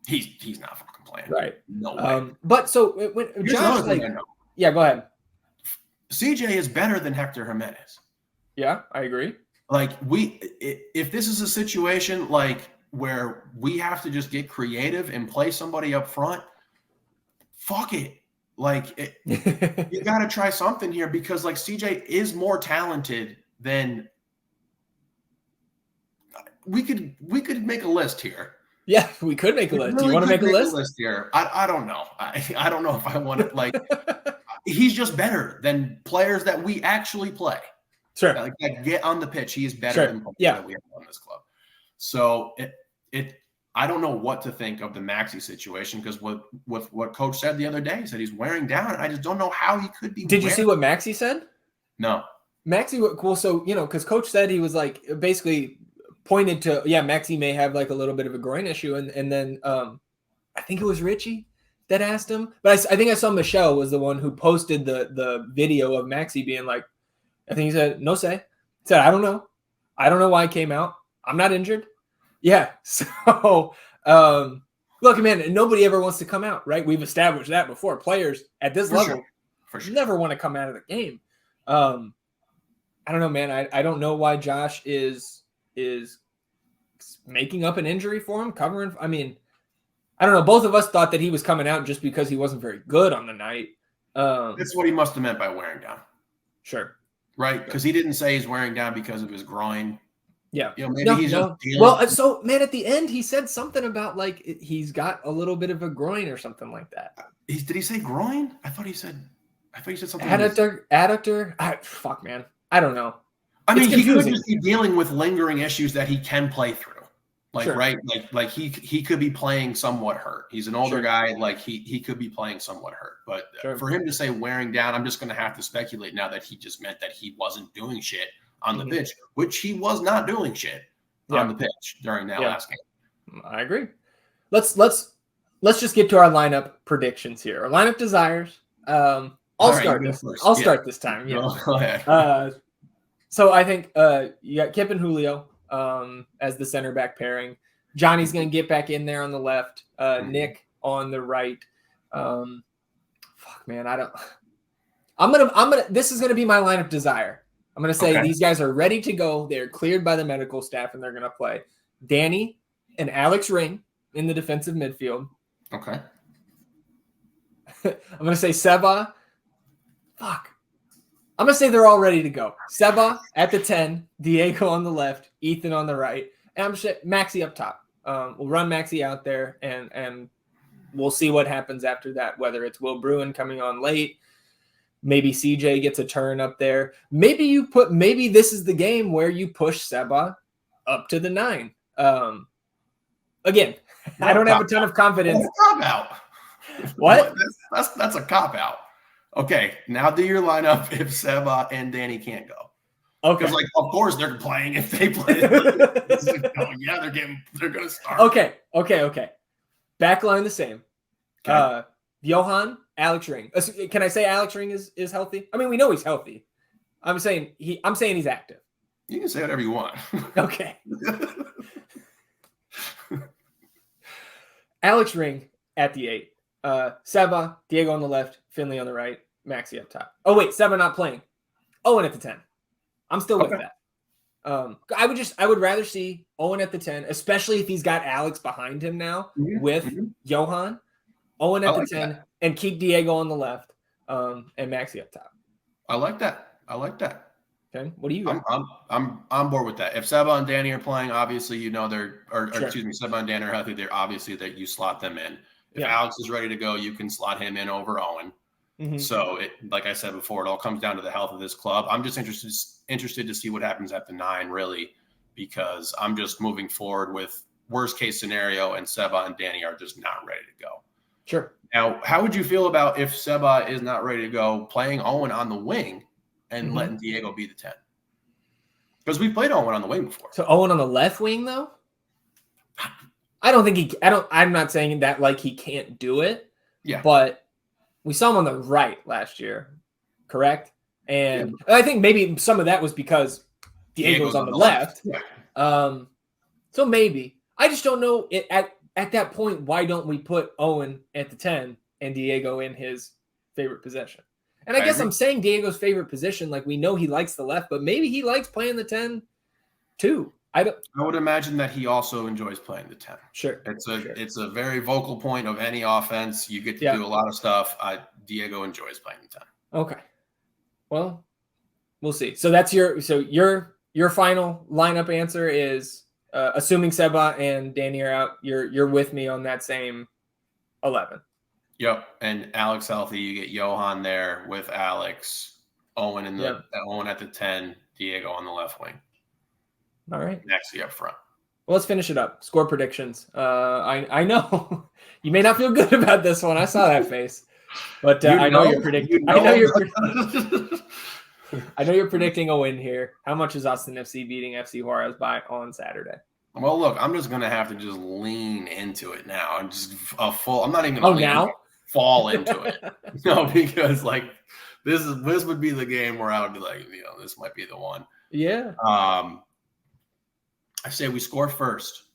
[SPEAKER 2] He's not fucking playing,
[SPEAKER 1] right?
[SPEAKER 2] No way.
[SPEAKER 1] But so when Josh, yeah, go ahead.
[SPEAKER 2] CJ is better than Hector Jimenez.
[SPEAKER 1] Yeah, I agree.
[SPEAKER 2] Like if this is a situation like where we have to just get creative and play somebody up front, fuck it. Like you got to try something here because like CJ is more talented than. We could make a list here.
[SPEAKER 1] Yeah, we could make a list. Do you want to make a list
[SPEAKER 2] here? I don't know. I don't know if I want to like. He's just better than players that we actually play.
[SPEAKER 1] Sure.
[SPEAKER 2] Like get on the pitch. He is better than players that we have on this club. So I don't know what to think of the Maxey situation because what Coach said the other day, he said he's wearing down. I just don't know how he could be.
[SPEAKER 1] Did you see what Maxey said?
[SPEAKER 2] No.
[SPEAKER 1] Maxey, cool. So because Coach said he was like basically pointed to Maxey may have like a little bit of a groin issue, and then I think it was Richie that asked him, but I think I saw Michelle was the one who posted the video of Maxey being like, I think he said no say, he said I don't know why I came out, I'm not injured. Yeah, so look, man, nobody ever wants to come out, right? We've established that before. Players at this level never want to come out of the game. I don't know, man. I don't know why Josh is making up an injury for him, covering. I mean, I don't know. Both of us thought that he was coming out just because he wasn't very good on the night.
[SPEAKER 2] That's what he must have meant by wearing down.
[SPEAKER 1] Sure.
[SPEAKER 2] Right? Because he didn't say he's wearing down because of his groin.
[SPEAKER 1] Yeah.
[SPEAKER 2] Maybe he's just dealing.
[SPEAKER 1] Well, so, man, at the end, he said something about, like, he's got a little bit of a groin or something like that.
[SPEAKER 2] Did he say groin? I thought he said something.
[SPEAKER 1] Adductor. Fuck, man. I don't know.
[SPEAKER 2] I mean, he could just be dealing with lingering issues that he can play through. Like, right? Like he could be playing somewhat hurt. He's an older guy. Like he could be playing somewhat hurt. But for him to say wearing down, I'm just going to have to speculate now that he just meant that he wasn't doing shit on the pitch, which he was not doing shit on the pitch during that last game.
[SPEAKER 1] I agree. Let's just get to our lineup predictions here. Our lineup desires. I'll start this time. Yeah. Go ahead. So I think you got Kip and Julio as the center back pairing. Johnny's going to get back in there on the left. Nick on the right. Fuck, man, this is going to be my lineup desire. I'm going to say these guys are ready to go. They're cleared by the medical staff, and they're going to play. Danny and Alex Ring in the defensive midfield.
[SPEAKER 2] Okay.
[SPEAKER 1] I'm going to say Seba. Fuck. I'm going to say they're all ready to go. Seba at the 10, Diego on the left, Ethan on the right, and I'm just Maxey up top. We'll run Maxey out there, and we'll see what happens after that, whether it's Will Bruin coming on late, maybe CJ gets a turn up there. Maybe this is the game where you push Seba up to the 9. Again, I don't have a ton of confidence.
[SPEAKER 2] That's a cop-out.
[SPEAKER 1] What?
[SPEAKER 2] That's a cop-out. Okay, now do your lineup if Seba and Danny can't go.
[SPEAKER 1] Okay.
[SPEAKER 2] Because, of course they're playing if they play. They're going to start.
[SPEAKER 1] Okay. Backline the same. Okay. Johan, Alex Ring. Can I say Alex Ring is healthy? I mean, we know he's healthy. I'm saying he's active.
[SPEAKER 2] You can say whatever you want.
[SPEAKER 1] Okay. Alex Ring at the 8. Seba, Diego on the left, Finley on the right, Maxey up top. Oh wait, Seba not playing. Owen at the 10. I'm still with that. I would rather see Owen at the 10, especially if he's got Alex behind him now with Johan. Owen at the 10 and keep Diego on the left, and Maxey up top.
[SPEAKER 2] I like that.
[SPEAKER 1] Okay, what do you got?
[SPEAKER 2] I'm on board with that. If Seba and Danny are playing, obviously Seba and Danny are healthy. They're obviously that you slot them in. If Alex is ready to go, you can slot him in over Owen. Mm-hmm. So, like I said before, it all comes down to the health of this club. I'm just interested to see what happens at the 9, really, because I'm just moving forward with worst case scenario, and Seba and Danny are just not ready to go.
[SPEAKER 1] Sure.
[SPEAKER 2] Now, how would you feel about if Seba is not ready to go, playing Owen on the wing and letting Diego be the 10? Because we played Owen on the wing before.
[SPEAKER 1] So Owen on the left wing, though? I'm not saying that like he can't do it.
[SPEAKER 2] Yeah.
[SPEAKER 1] But we saw him on the right last year, correct? And I think maybe some of that was because Diego's on the left. Yeah. So maybe. I just don't know at that point, why don't we put Owen at the 10 and Diego in his favorite position? And I guess I'm saying Diego's favorite position, like we know he likes the left, but maybe he likes playing the 10 too. I
[SPEAKER 2] would imagine that he also enjoys playing the 10.
[SPEAKER 1] Sure.
[SPEAKER 2] It's a very vocal point of any offense. You get to do a lot of stuff. Diego enjoys playing the 10.
[SPEAKER 1] Okay. Well, we'll see. So that's your final lineup answer is assuming Seba and Danny are out, you're with me on that same 11.
[SPEAKER 2] Yep. And Alex healthy, you get Johan there with Alex, Owen Owen at the 10, Diego on the left wing.
[SPEAKER 1] All right.
[SPEAKER 2] Maxey up front.
[SPEAKER 1] Well, let's finish it up. Score predictions. I know you may not feel good about this one. I saw that face, but I know you're predicting. I know you're predicting a win here. How much is Austin FC beating FC Juarez by on Saturday?
[SPEAKER 2] Well, look, I'm just gonna have to just lean into it now. I'm just I'm not even gonna fall into it. No, because like this would be the game where I would be like, this might be the one.
[SPEAKER 1] Yeah.
[SPEAKER 2] I say we score first,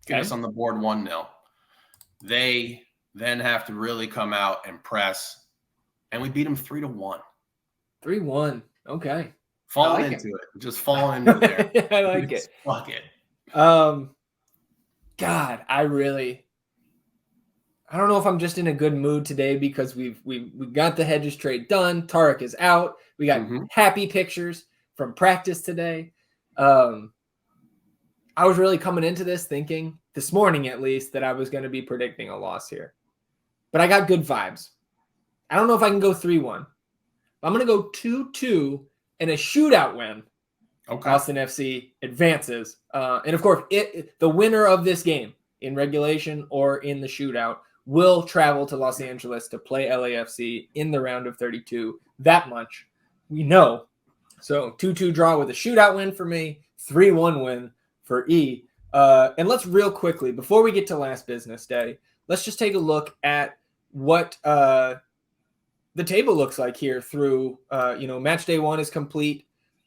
[SPEAKER 2] get us on the board 1-0. They then have to really come out and press, and we beat them 3-1.
[SPEAKER 1] 3-1. Okay.
[SPEAKER 2] Falling into it. Just falling into there.
[SPEAKER 1] I like it.
[SPEAKER 2] Fuck it.
[SPEAKER 1] God, I don't know if I'm just in a good mood today because we got the Hedges trade done. Tarek is out. We got happy pictures from practice today. I was really coming into this thinking, this morning at least, that I was going to be predicting a loss here. But I got good vibes. I don't know if I can go 3-1. I'm going to go 2-2 and a shootout win.
[SPEAKER 2] Okay.
[SPEAKER 1] Austin FC advances. And of course, the winner of this game in regulation or in the shootout will travel to Los Angeles to play LAFC in the round of 32. That much we know. So 2-2 draw with a shootout win for me, 3-1 win for E. And let's real quickly, before we get to last business day, let's just take a look at what the table looks like here through, match day 1 is complete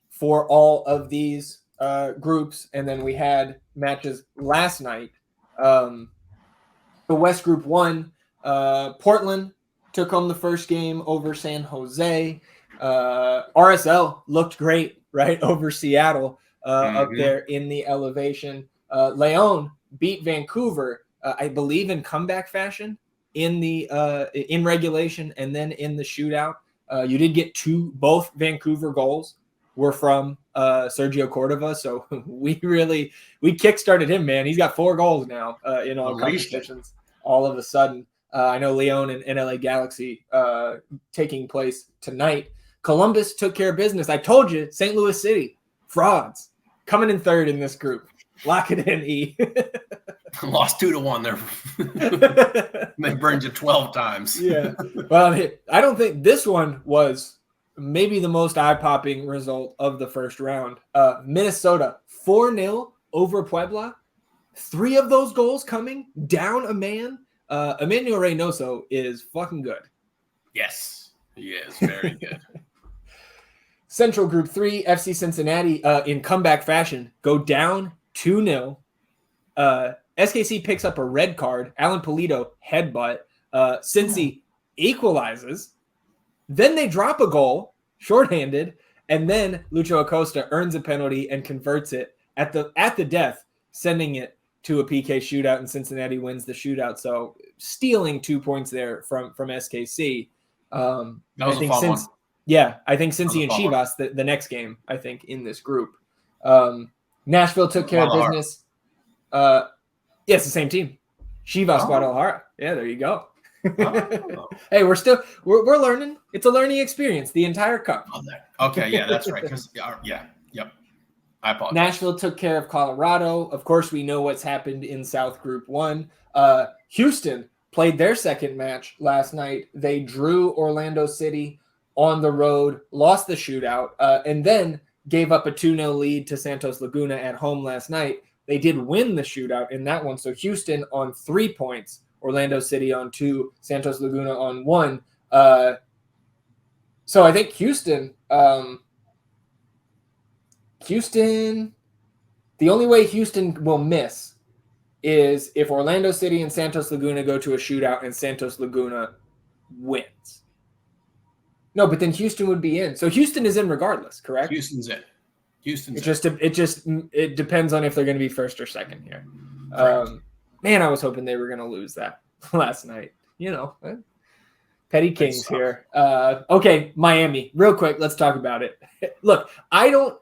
[SPEAKER 1] for all of these groups. And then we had matches last night. The West Group 1, Portland took home the first game over San Jose. RSL looked great, right, over Seattle. Up there in the elevation. Leon beat Vancouver, I believe, in comeback fashion in the in regulation and then in the shootout. You did get both Vancouver goals were from Sergio Cordova, so we kickstarted him, man. He's got 4 goals now in all competitions. All of a sudden, I know Leon and LA Galaxy taking place tonight. Columbus took care of business. I told you, St. Louis City frauds. Coming in third in this group. Lock it in, E.
[SPEAKER 2] Lost 2-1 there. They burned you 12 times.
[SPEAKER 1] Yeah. Well, I don't think this one was maybe the most eye-popping result of the first round. Minnesota, 4-0 over Puebla. 3 of those goals coming down a man. Emmanuel Reynoso is fucking good.
[SPEAKER 2] Yes, he is very good.
[SPEAKER 1] Central Group 3, FC Cincinnati in comeback fashion go down 2-0. SKC picks up a red card. Alan Polito headbutt. Cincy equalizes. Then they drop a goal, shorthanded, and then Lucho Acosta earns a penalty and converts it at the death, sending it to a PK shootout, and Cincinnati wins the shootout. So stealing 2 points there from SKC.
[SPEAKER 2] That was a fun one.
[SPEAKER 1] Yeah, I think Cincy and Chivas, the next game, I think, in this group. Nashville took care of business. Yeah, it's the same team. Chivas Guadalajara. Yeah, there you go. Hey, we're learning. It's a learning experience. The entire cup.
[SPEAKER 2] Okay, yeah, that's right. Because yep. I apologize.
[SPEAKER 1] Nashville took care of Colorado. Of course, we know what's happened in South Group 1. Houston played their second match last night. They drew Orlando City on the road, lost the shootout, and then gave up a 2-0 lead to Santos Laguna at home last night. They did win the shootout in that one. So Houston on 3 points, Orlando City on 2, Santos Laguna on 1. So I think Houston, the only way Houston will miss is if Orlando City and Santos Laguna go to a shootout and Santos Laguna wins. No, but then Houston would be in. So Houston is in regardless, correct?
[SPEAKER 2] Houston's in.
[SPEAKER 1] It depends on if they're going to be first or second here. Man, I was hoping they were going to lose that last night. Petty Kings here. Okay, Miami. Real quick, let's talk about it. Look, I don't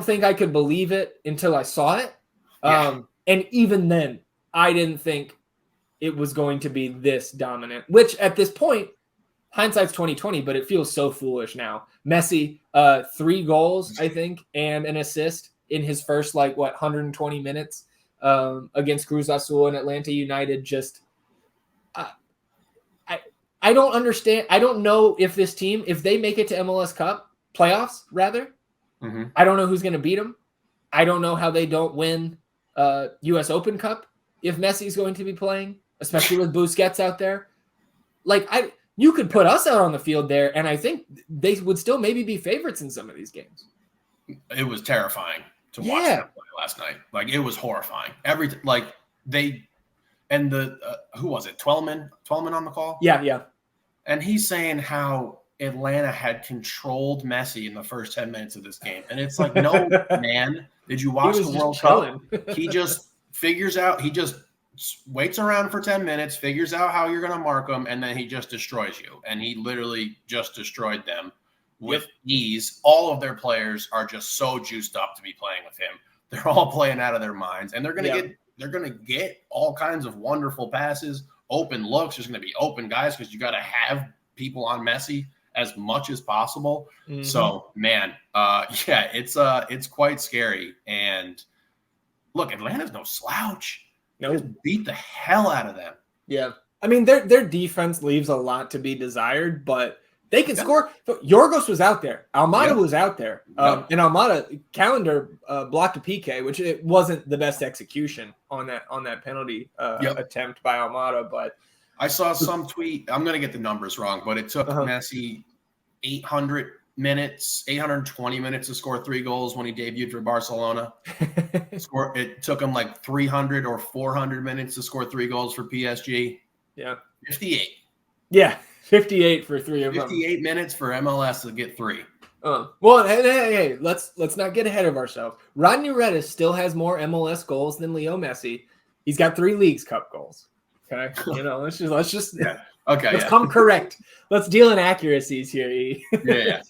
[SPEAKER 1] think I could believe it until I saw it. And even then, I didn't think it was going to be this dominant, which at this point, hindsight's 20/20, but it feels so foolish now. Messi, 3 goals, I think, and an assist in his first 120 minutes against Cruz Azul and Atlanta United. Just, I don't understand. I don't know if this team, if they make it to MLS Cup playoffs, rather, I don't know who's going to beat them. I don't know how they don't win U.S. Open Cup if Messi's going to be playing, especially with Busquets out there. You could put us out on the field there, and I think they would still maybe be favorites in some of these games.
[SPEAKER 2] It was terrifying to watch them play last night. It was horrifying. Who was it? Twellman on the call?
[SPEAKER 1] Yeah.
[SPEAKER 2] And he's saying how Atlanta had controlled Messi in the first 10 minutes of this game. And it's no, man. Did you watch the World Cup? He just figures out, he just waits around for 10 minutes, figures out how you're going to mark him, and then he just destroys you. And he literally just destroyed them with ease. All of their players are just so juiced up to be playing with him. They're all playing out of their minds, and they're going to get all kinds of wonderful passes, open looks. There's going to be open guys because you got to have people on Messi as much as possible. So, man, it's quite scary. And look, Atlanta's no slouch. Just beat the hell out of them.
[SPEAKER 1] Yeah. I mean, their defense leaves a lot to be desired, but they can score. Yorgos was out there. Almada was out there. And Almada, Calendar blocked a PK, which it wasn't the best execution on that penalty attempt by Almada. But
[SPEAKER 2] I saw some tweet. I'm going to get the numbers wrong, but it took Messi 820 minutes to score 3 goals when he debuted for Barcelona. It took him 300 or 400 minutes to score 3 goals for PSG.
[SPEAKER 1] Yeah.
[SPEAKER 2] 58.
[SPEAKER 1] Yeah, 58 for 3 of them.
[SPEAKER 2] 58 minutes for MLS to get 3.
[SPEAKER 1] Well, hey, let's not get ahead of ourselves. Rodney Redis still has more MLS goals than Leo Messi. He's got 3 Leagues Cup goals. Okay, let's just let's come correct. Let's deal in accuracies here.
[SPEAKER 2] Yeah.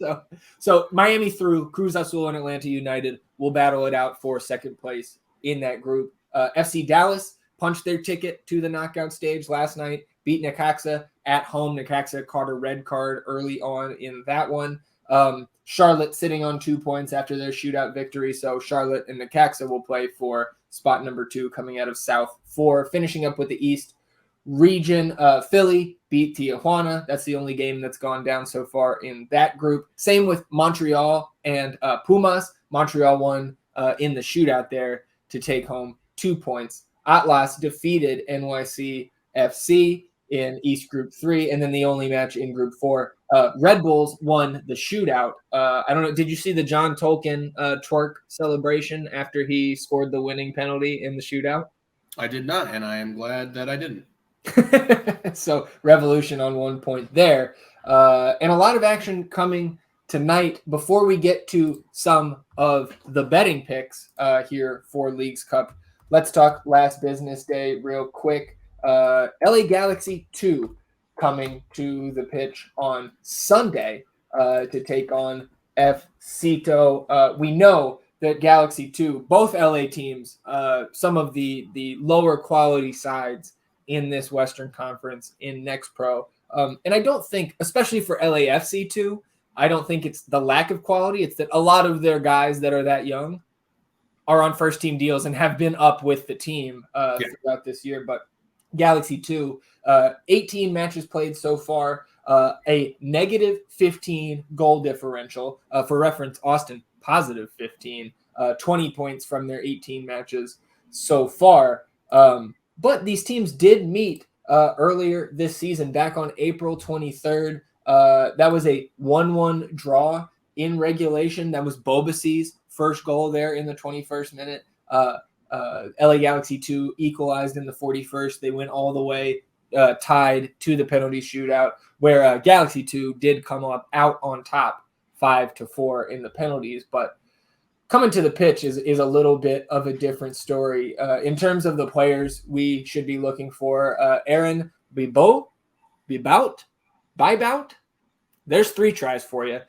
[SPEAKER 1] So Miami through Cruz Azul and Atlanta United will battle it out for second place in that group. FC Dallas punched their ticket to the knockout stage last night, beat Necaxa at home. Necaxa caught a red card early on in that one. Charlotte sitting on 2 points after their shootout victory. So Charlotte and Necaxa will play for spot number 2 coming out of South 4. Finishing up with the East region, Philly beat Tijuana. That's the only game that's gone down so far in that group. Same with Montreal and Pumas. Montreal won in the shootout there to take home 2 points. Atlas defeated NYC FC in East Group 3, and then the only match in Group 4. Red Bulls won the shootout. I don't know. Did you see the John Tolkien twerk celebration after he scored the winning penalty in the shootout?
[SPEAKER 2] I did not, and I am glad that I didn't.
[SPEAKER 1] So Revolution on 1 point there. And a lot of action coming tonight. Before we get to some of the betting picks here for Leagues Cup, let's talk last business day real quick. LA Galaxy 2 coming to the pitch on Sunday to take on FCito. We know that Galaxy 2, both LA teams, some of the lower quality sides in this Western Conference in Next Pro. And I don't think, especially for LAFC 2, I don't think it's the lack of quality. It's that a lot of their guys that are that young are on first team deals and have been up with the team throughout this year. But Galaxy 2, 18 matches played so far, a negative 15 goal differential. For reference, Austin, positive 15, 20 points from their 18 matches so far. But these teams did meet earlier this season, back on April 23rd. That was a 1-1 draw in regulation. That was Bobacy's first goal there in the 21st minute. LA Galaxy 2 equalized in the 41st. They went all the way tied to the penalty shootout, where Galaxy 2 did come up out on top 5-4 in the penalties. But coming to the pitch is a little bit of a different story. In terms of the players we should be looking for, Aaron Bibout. There's 3 tries for you.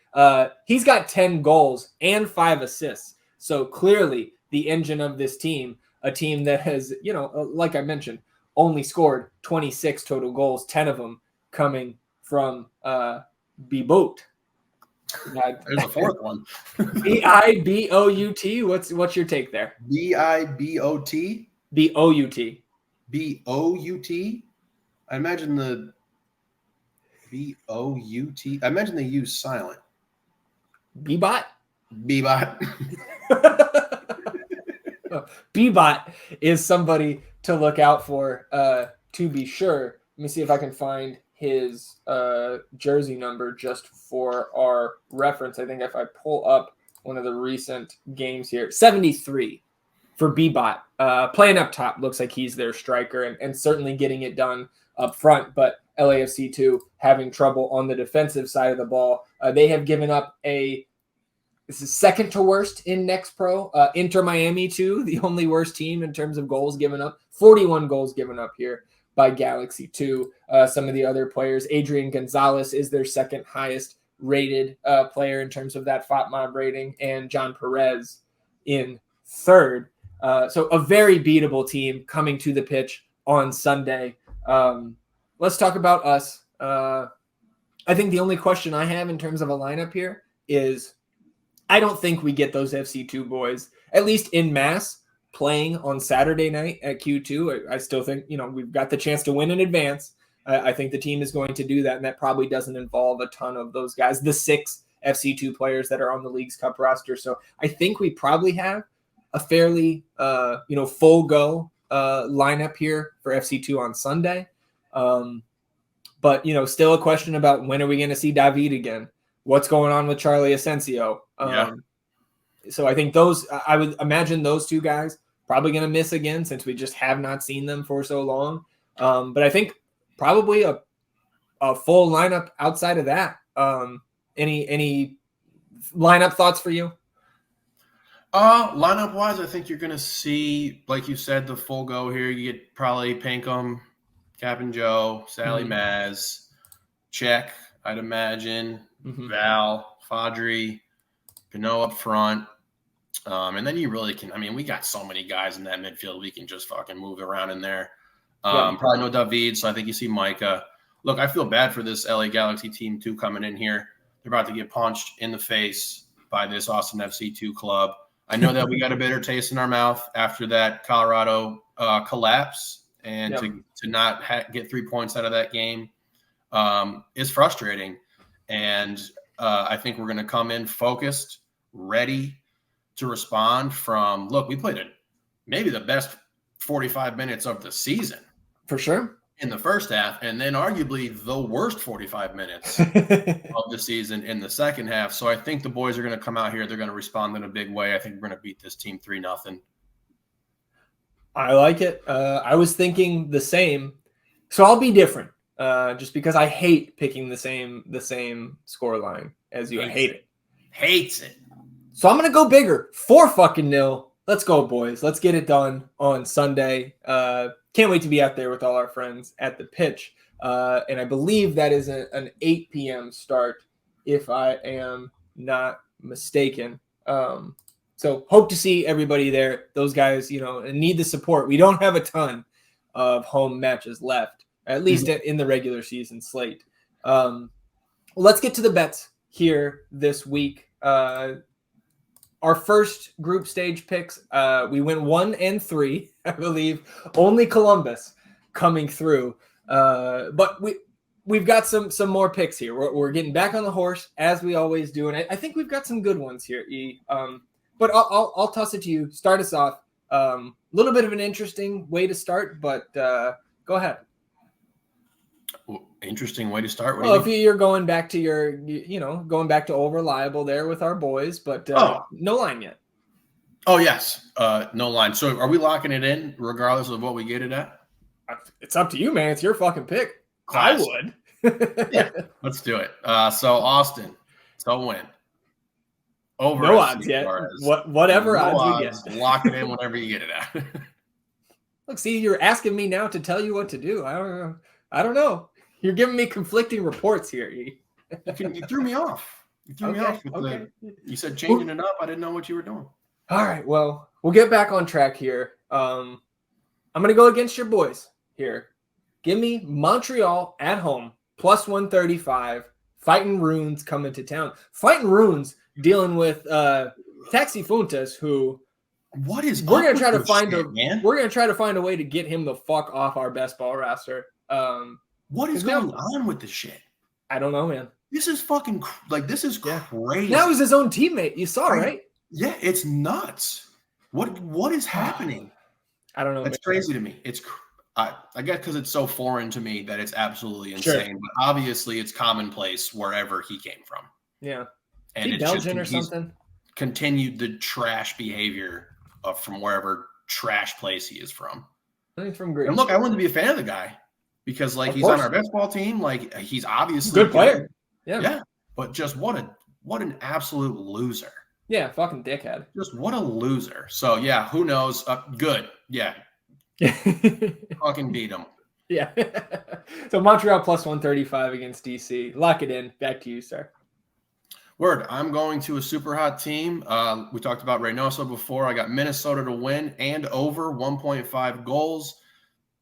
[SPEAKER 1] He's got 10 goals and 5 assists. So clearly the engine of this team, a team that has, like I mentioned, only scored 26 total goals, 10 of them coming from Bibout.
[SPEAKER 2] There's a fourth one.
[SPEAKER 1] Bibout. What's your take there?
[SPEAKER 2] Bibout.
[SPEAKER 1] Bout.
[SPEAKER 2] Bout. I imagine the Bout. I imagine they use silent.
[SPEAKER 1] Bbot. Bbot is somebody to look out for, to be sure. Let me see if I can find his jersey number just for our reference. I think if I pull up one of the recent games here, 73 for Bbot. Playing up top, looks like he's their striker and certainly getting it done up front. But LAFC 2 having trouble on the defensive side of the ball. They have given up this is second to worst in Next Pro. Inter Miami 2, the only worst team in terms of goals given up. 41 goals given up here by Galaxy 2. Some of the other players, Adrian Gonzalez is their second highest rated player in terms of that FOTMOB rating, and John Perez in third. So a very beatable team coming to the pitch on Sunday. Let's talk about us. I think the only question I have in terms of a lineup here is I don't think we get those FC2 boys, at least in mass, playing on Saturday night at Q2. I still think, we've got the chance to win in advance. I think the team is going to do that, and that probably doesn't involve a ton of those guys, the 6 FC2 players that are on the League's Cup roster. So I think we probably have a fairly, full go lineup here for FC2 on Sunday. But, still a question about when are we going to see David again? What's going on with Charlie Asensio? So I think I would imagine those 2 guys probably going to miss again since we just have not seen them for so long. But I think probably a full lineup outside of that. Any lineup thoughts for you?
[SPEAKER 2] Lineup wise, I think you're going to see, like you said, the full go here. You get probably Pinkham, Cap and Joe, Sally Maz, Czech, I'd imagine, Val, Fadri, Pinot up front. And then you really can, we got so many guys in that midfield. We can just fucking move around in there. Probably no David, so I think you see Micah. Look, I feel bad for this LA Galaxy team too coming in here. They're about to get punched in the face by this Austin FC2 club. I know that we got a bitter taste in our mouth after that Colorado collapse, and to not get 3 points out of that game is frustrating. And I think we're going to come in focused, ready to respond from, look, we played maybe the best 45 minutes of the season.
[SPEAKER 1] For sure.
[SPEAKER 2] In the first half, and then arguably the worst 45 minutes of the season in the second half. So I think the boys are going to come out here. They're going to respond in a big way. I think we're going to beat this team 3-0.
[SPEAKER 1] I like it. I was thinking the same. So I'll be different just because I hate picking the same score line as you. I hate it.
[SPEAKER 2] Hates it.
[SPEAKER 1] So I'm going to go bigger. 4-0. Let's go, boys. Let's get it done on Sunday. Can't wait to be out there with all our friends at the pitch. And I believe that is an 8 p.m. start, if I am not mistaken. So hope to see everybody there. Those guys, need the support. We don't have a ton of home matches left, at least in the regular season slate. Let's get to the bets here this week. Our first group stage picks, we went 1 and 3, I believe. Only Columbus coming through. But we've got some more picks here. We're getting back on the horse as we always do, and I think we've got some good ones here, E. But I'll toss it to you. Start us off. A little bit of an interesting way to start, but go ahead.
[SPEAKER 2] Interesting way to start.
[SPEAKER 1] Well, if you're going back to going back to Old Reliable there with our boys, but no line yet.
[SPEAKER 2] Oh, yes. No line. So are we locking it in regardless of what we get it at?
[SPEAKER 1] It's up to you, man. It's your fucking pick. I would.
[SPEAKER 2] Yeah, let's do it. So Austin, to win. Over
[SPEAKER 1] no
[SPEAKER 2] FC
[SPEAKER 1] odds yet.
[SPEAKER 2] Juarez.
[SPEAKER 1] Whatever odds we get.
[SPEAKER 2] Lock it in whenever you get it at.
[SPEAKER 1] Look, see, you're asking me now to tell you what to do. I don't know. You're giving me conflicting reports here, E.
[SPEAKER 2] You threw me off. You said changing it up. I didn't know what you were doing.
[SPEAKER 1] All right. Well, we'll get back on track here. I'm going to go against your boys here. Give me Montreal at home, plus 135. Fighting Runes coming to town. Fighting Runes dealing with Taxi Funtas, who we're going to try to find a way to get him the fuck off our best ball roster.
[SPEAKER 2] What is going on with this shit?
[SPEAKER 1] I don't know, man.
[SPEAKER 2] This is fucking this is crazy.
[SPEAKER 1] That was his own teammate. You saw, right?
[SPEAKER 2] Yeah, it's nuts. What is happening?
[SPEAKER 1] I don't know.
[SPEAKER 2] It's crazy to me. I guess because it's so foreign to me that it's absolutely insane. Sure. But obviously, it's commonplace wherever he came from.
[SPEAKER 1] Yeah,
[SPEAKER 2] and it's
[SPEAKER 1] Belgian or something.
[SPEAKER 2] Continued the trash behavior from wherever trash place he is from.
[SPEAKER 1] He's from Greece.
[SPEAKER 2] And look, I wanted to be a fan of the guy because he's on our baseball team. Like he's obviously
[SPEAKER 1] good player. Yeah.
[SPEAKER 2] But just what an absolute loser.
[SPEAKER 1] Yeah, fucking dickhead.
[SPEAKER 2] Just what a loser. So yeah, who knows? Good. Yeah. Fucking beat him.
[SPEAKER 1] Yeah. So Montreal plus 135 against DC. Lock it in. Back to you, sir.
[SPEAKER 2] Word. I'm going to a super hot team. We talked about Reynoso before. I got Minnesota to win and over 1.5 goals.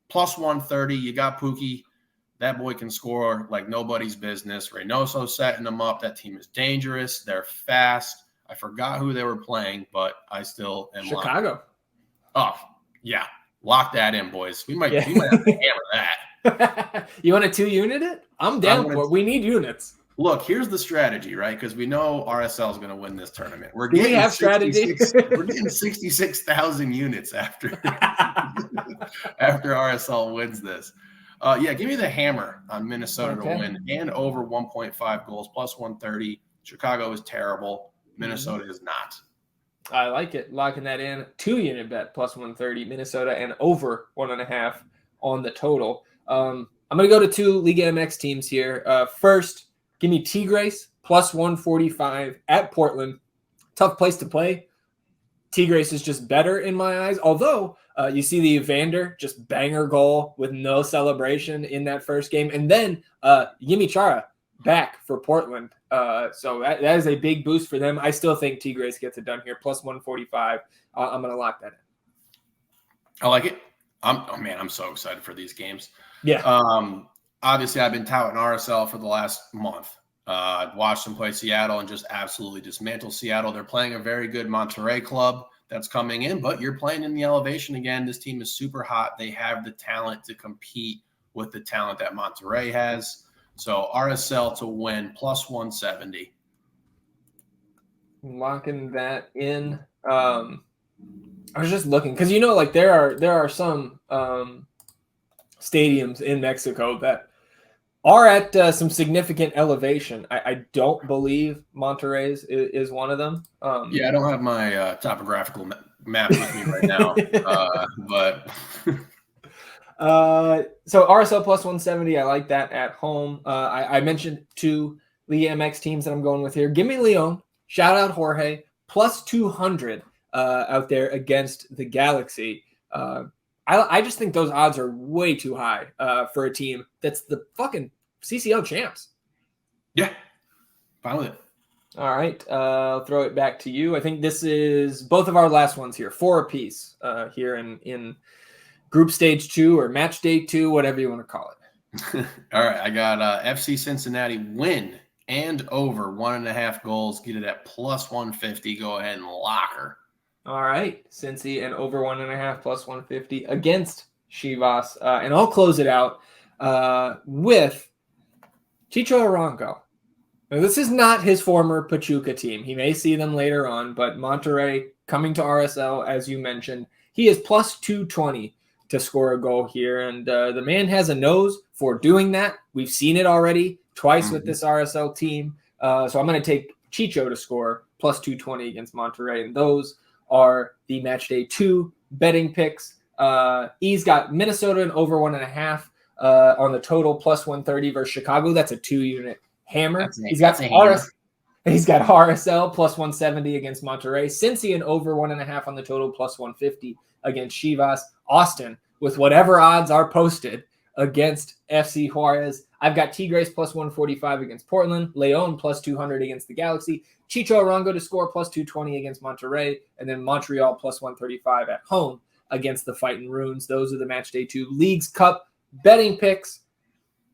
[SPEAKER 2] Plus 130. You got Pookie. That boy can score like nobody's business. Reynoso setting them up. That team is dangerous. They're fast. I forgot who they were playing, but I still am.
[SPEAKER 1] Chicago.
[SPEAKER 2] Oh, yeah. Lock that in, boys. We might have to hammer
[SPEAKER 1] that. You want to 2-unit it? I'm down for it. We need units.
[SPEAKER 2] Look, here's the strategy, right? Because we know RSL is going to win this tournament.
[SPEAKER 1] We're getting
[SPEAKER 2] strategy. We're getting 66,000 units after RSL wins this. Give me the hammer on Minnesota to win and over 1.5 goals plus 130. Chicago is terrible. Minnesota is not.
[SPEAKER 1] I like it. Locking that in. 2-unit bet plus 130. Minnesota and over 1.5 on the total. I'm going to go to 2 Liga MX teams here. First, give me Tigres plus 145 at Portland. Tough place to play. Tigres is just better in my eyes. Although you see the Evander just banger goal with no celebration in that first game. And then Yimi Chara back for Portland. So that is a big boost for them. I still think Tigres gets it done here. Plus 145. I'm going to lock that in.
[SPEAKER 2] I like it. I'm so excited for these games.
[SPEAKER 1] Yeah.
[SPEAKER 2] Obviously, I've been touting RSL for the last month. I've watched them play Seattle and just absolutely dismantle Seattle. They're playing a very good Monterrey club that's coming in, but you're playing in the elevation again. This team is super hot. They have the talent to compete with the talent that Monterrey has. So RSL to win plus 170.
[SPEAKER 1] Locking that in. I was just looking because there are some stadiums in Mexico that are at some significant elevation. I don't believe Monterrey's is one of them.
[SPEAKER 2] I don't have my topographical map with me right now, but
[SPEAKER 1] so RSL plus 170. I like that at home. I mentioned 2 Liga MX teams that I'm going with here. Give me Leon. Shout out Jorge. Plus 200 out there against the Galaxy. I just think those odds are way too high for a team that's the fucking CCL champs.
[SPEAKER 2] Yeah, fine with it.
[SPEAKER 1] All right. I'll throw it back to you. I think this is both of our last ones here. 4 apiece here in group stage 2 or match day 2, whatever you want to call it.
[SPEAKER 2] All right. I got FC Cincinnati win and over 1.5 goals. Get it at plus 150. Go ahead and lock her.
[SPEAKER 1] All right. Cincy and over 1.5 plus 150 against Chivas. And I'll close it out with Chicho Arango. Now, this is not his former Pachuca team. He may see them later on, but Monterrey coming to RSL, as you mentioned, he is plus 220 to score a goal here. And the man has a nose for doing that. We've seen it already twice with this RSL team. So I'm going to take Chicho to score plus 220 against Monterrey. And those are the match day 2 betting picks. He's got Minnesota and over 1.5 on the total plus 130 versus Chicago. That's a 2-unit hammer. He's got RSL plus 170 against Monterrey. Cincy and over 1.5 on the total plus 150 against Chivas. Austin with whatever odds are posted against FC Juarez. I've got Tigres plus 145 against Portland. Leon plus 200 against the Galaxy. Chicho Arango to score plus 220 against Monterrey. And then Montreal plus 135 at home against the Fighting Runes. Those are the match day 2 Leagues Cup betting picks.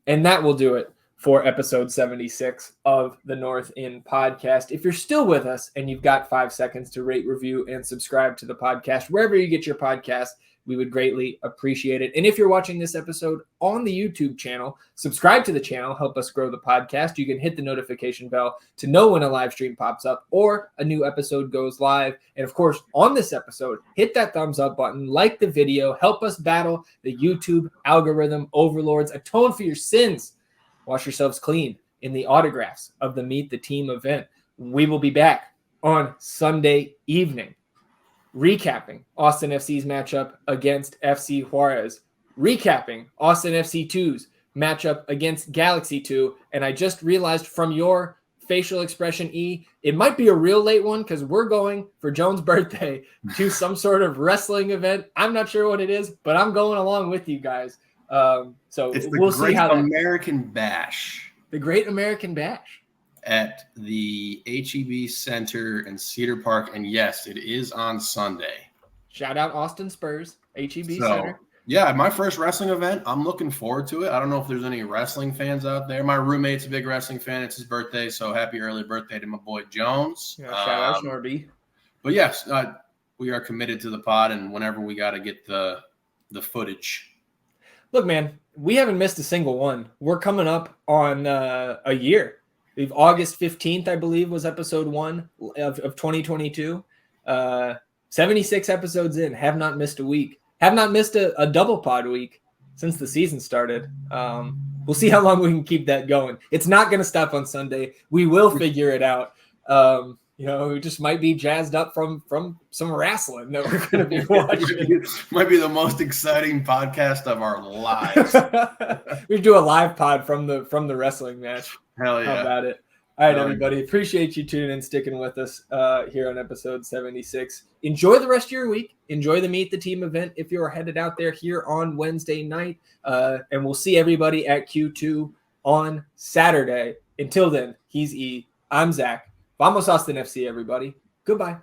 [SPEAKER 1] And that will do it for episode 76 of the North In podcast. If you're still with us and you've got 5 seconds to rate, review, and subscribe to the podcast, wherever you get your podcast, we would greatly appreciate it. And if you're watching this episode on the YouTube channel, subscribe to the channel, help us grow the podcast. You can hit the notification bell to know when a live stream pops up or a new episode goes live. And of course, on this episode, hit that thumbs up button, like the video, help us battle the YouTube algorithm overlords, atone for your sins. Wash yourselves clean in the autographs of the Meet the Team event. We will be back on Sunday evening, recapping Austin FC's matchup against FC Juarez, recapping Austin FC 2's matchup against Galaxy 2. And I just realized from your facial expression, E, it might be a real late one because we're going for Jones' birthday to some sort of wrestling event. I'm not sure what it is, but I'm going along with you guys. So
[SPEAKER 2] it's the
[SPEAKER 1] we'll
[SPEAKER 2] Great
[SPEAKER 1] see how
[SPEAKER 2] American Bash.
[SPEAKER 1] The Great American Bash
[SPEAKER 2] at the HEB Center in Cedar Park, and yes, it is on Sunday.
[SPEAKER 1] Shout out Austin Spurs, HEB Center.
[SPEAKER 2] Yeah, my first wrestling event. I'm looking forward to it. I don't know if there's any wrestling fans out there. My roommate's a big wrestling fan. It's his birthday, so happy early birthday to my boy Jones.
[SPEAKER 1] Yeah, shout out Schnorby.
[SPEAKER 2] But yes, we are committed to the pod, and whenever we got to get the footage.
[SPEAKER 1] Look, man, we haven't missed a single one. We're coming up on a year. We've August 15th, I believe, was episode 1 of 2022. 76 episodes in. Have not missed a week. Have not missed a double pod week since the season started. We'll see how long we can keep that going. It's not going to stop on Sunday. We will figure it out. We just might be jazzed up from some wrestling that we're going to be watching.
[SPEAKER 2] Might be the most exciting podcast of our lives.
[SPEAKER 1] We do a live pod from the wrestling match.
[SPEAKER 2] Hell yeah.
[SPEAKER 1] How about it? All right, everybody. Appreciate you tuning in, sticking with us here on episode 76. Enjoy the rest of your week. Enjoy the Meet the Team event if you're headed out there here on Wednesday night. And we'll see everybody at Q2 on Saturday. Until then, he's E. I'm Zach. Vamos Austin FC, everybody. Goodbye.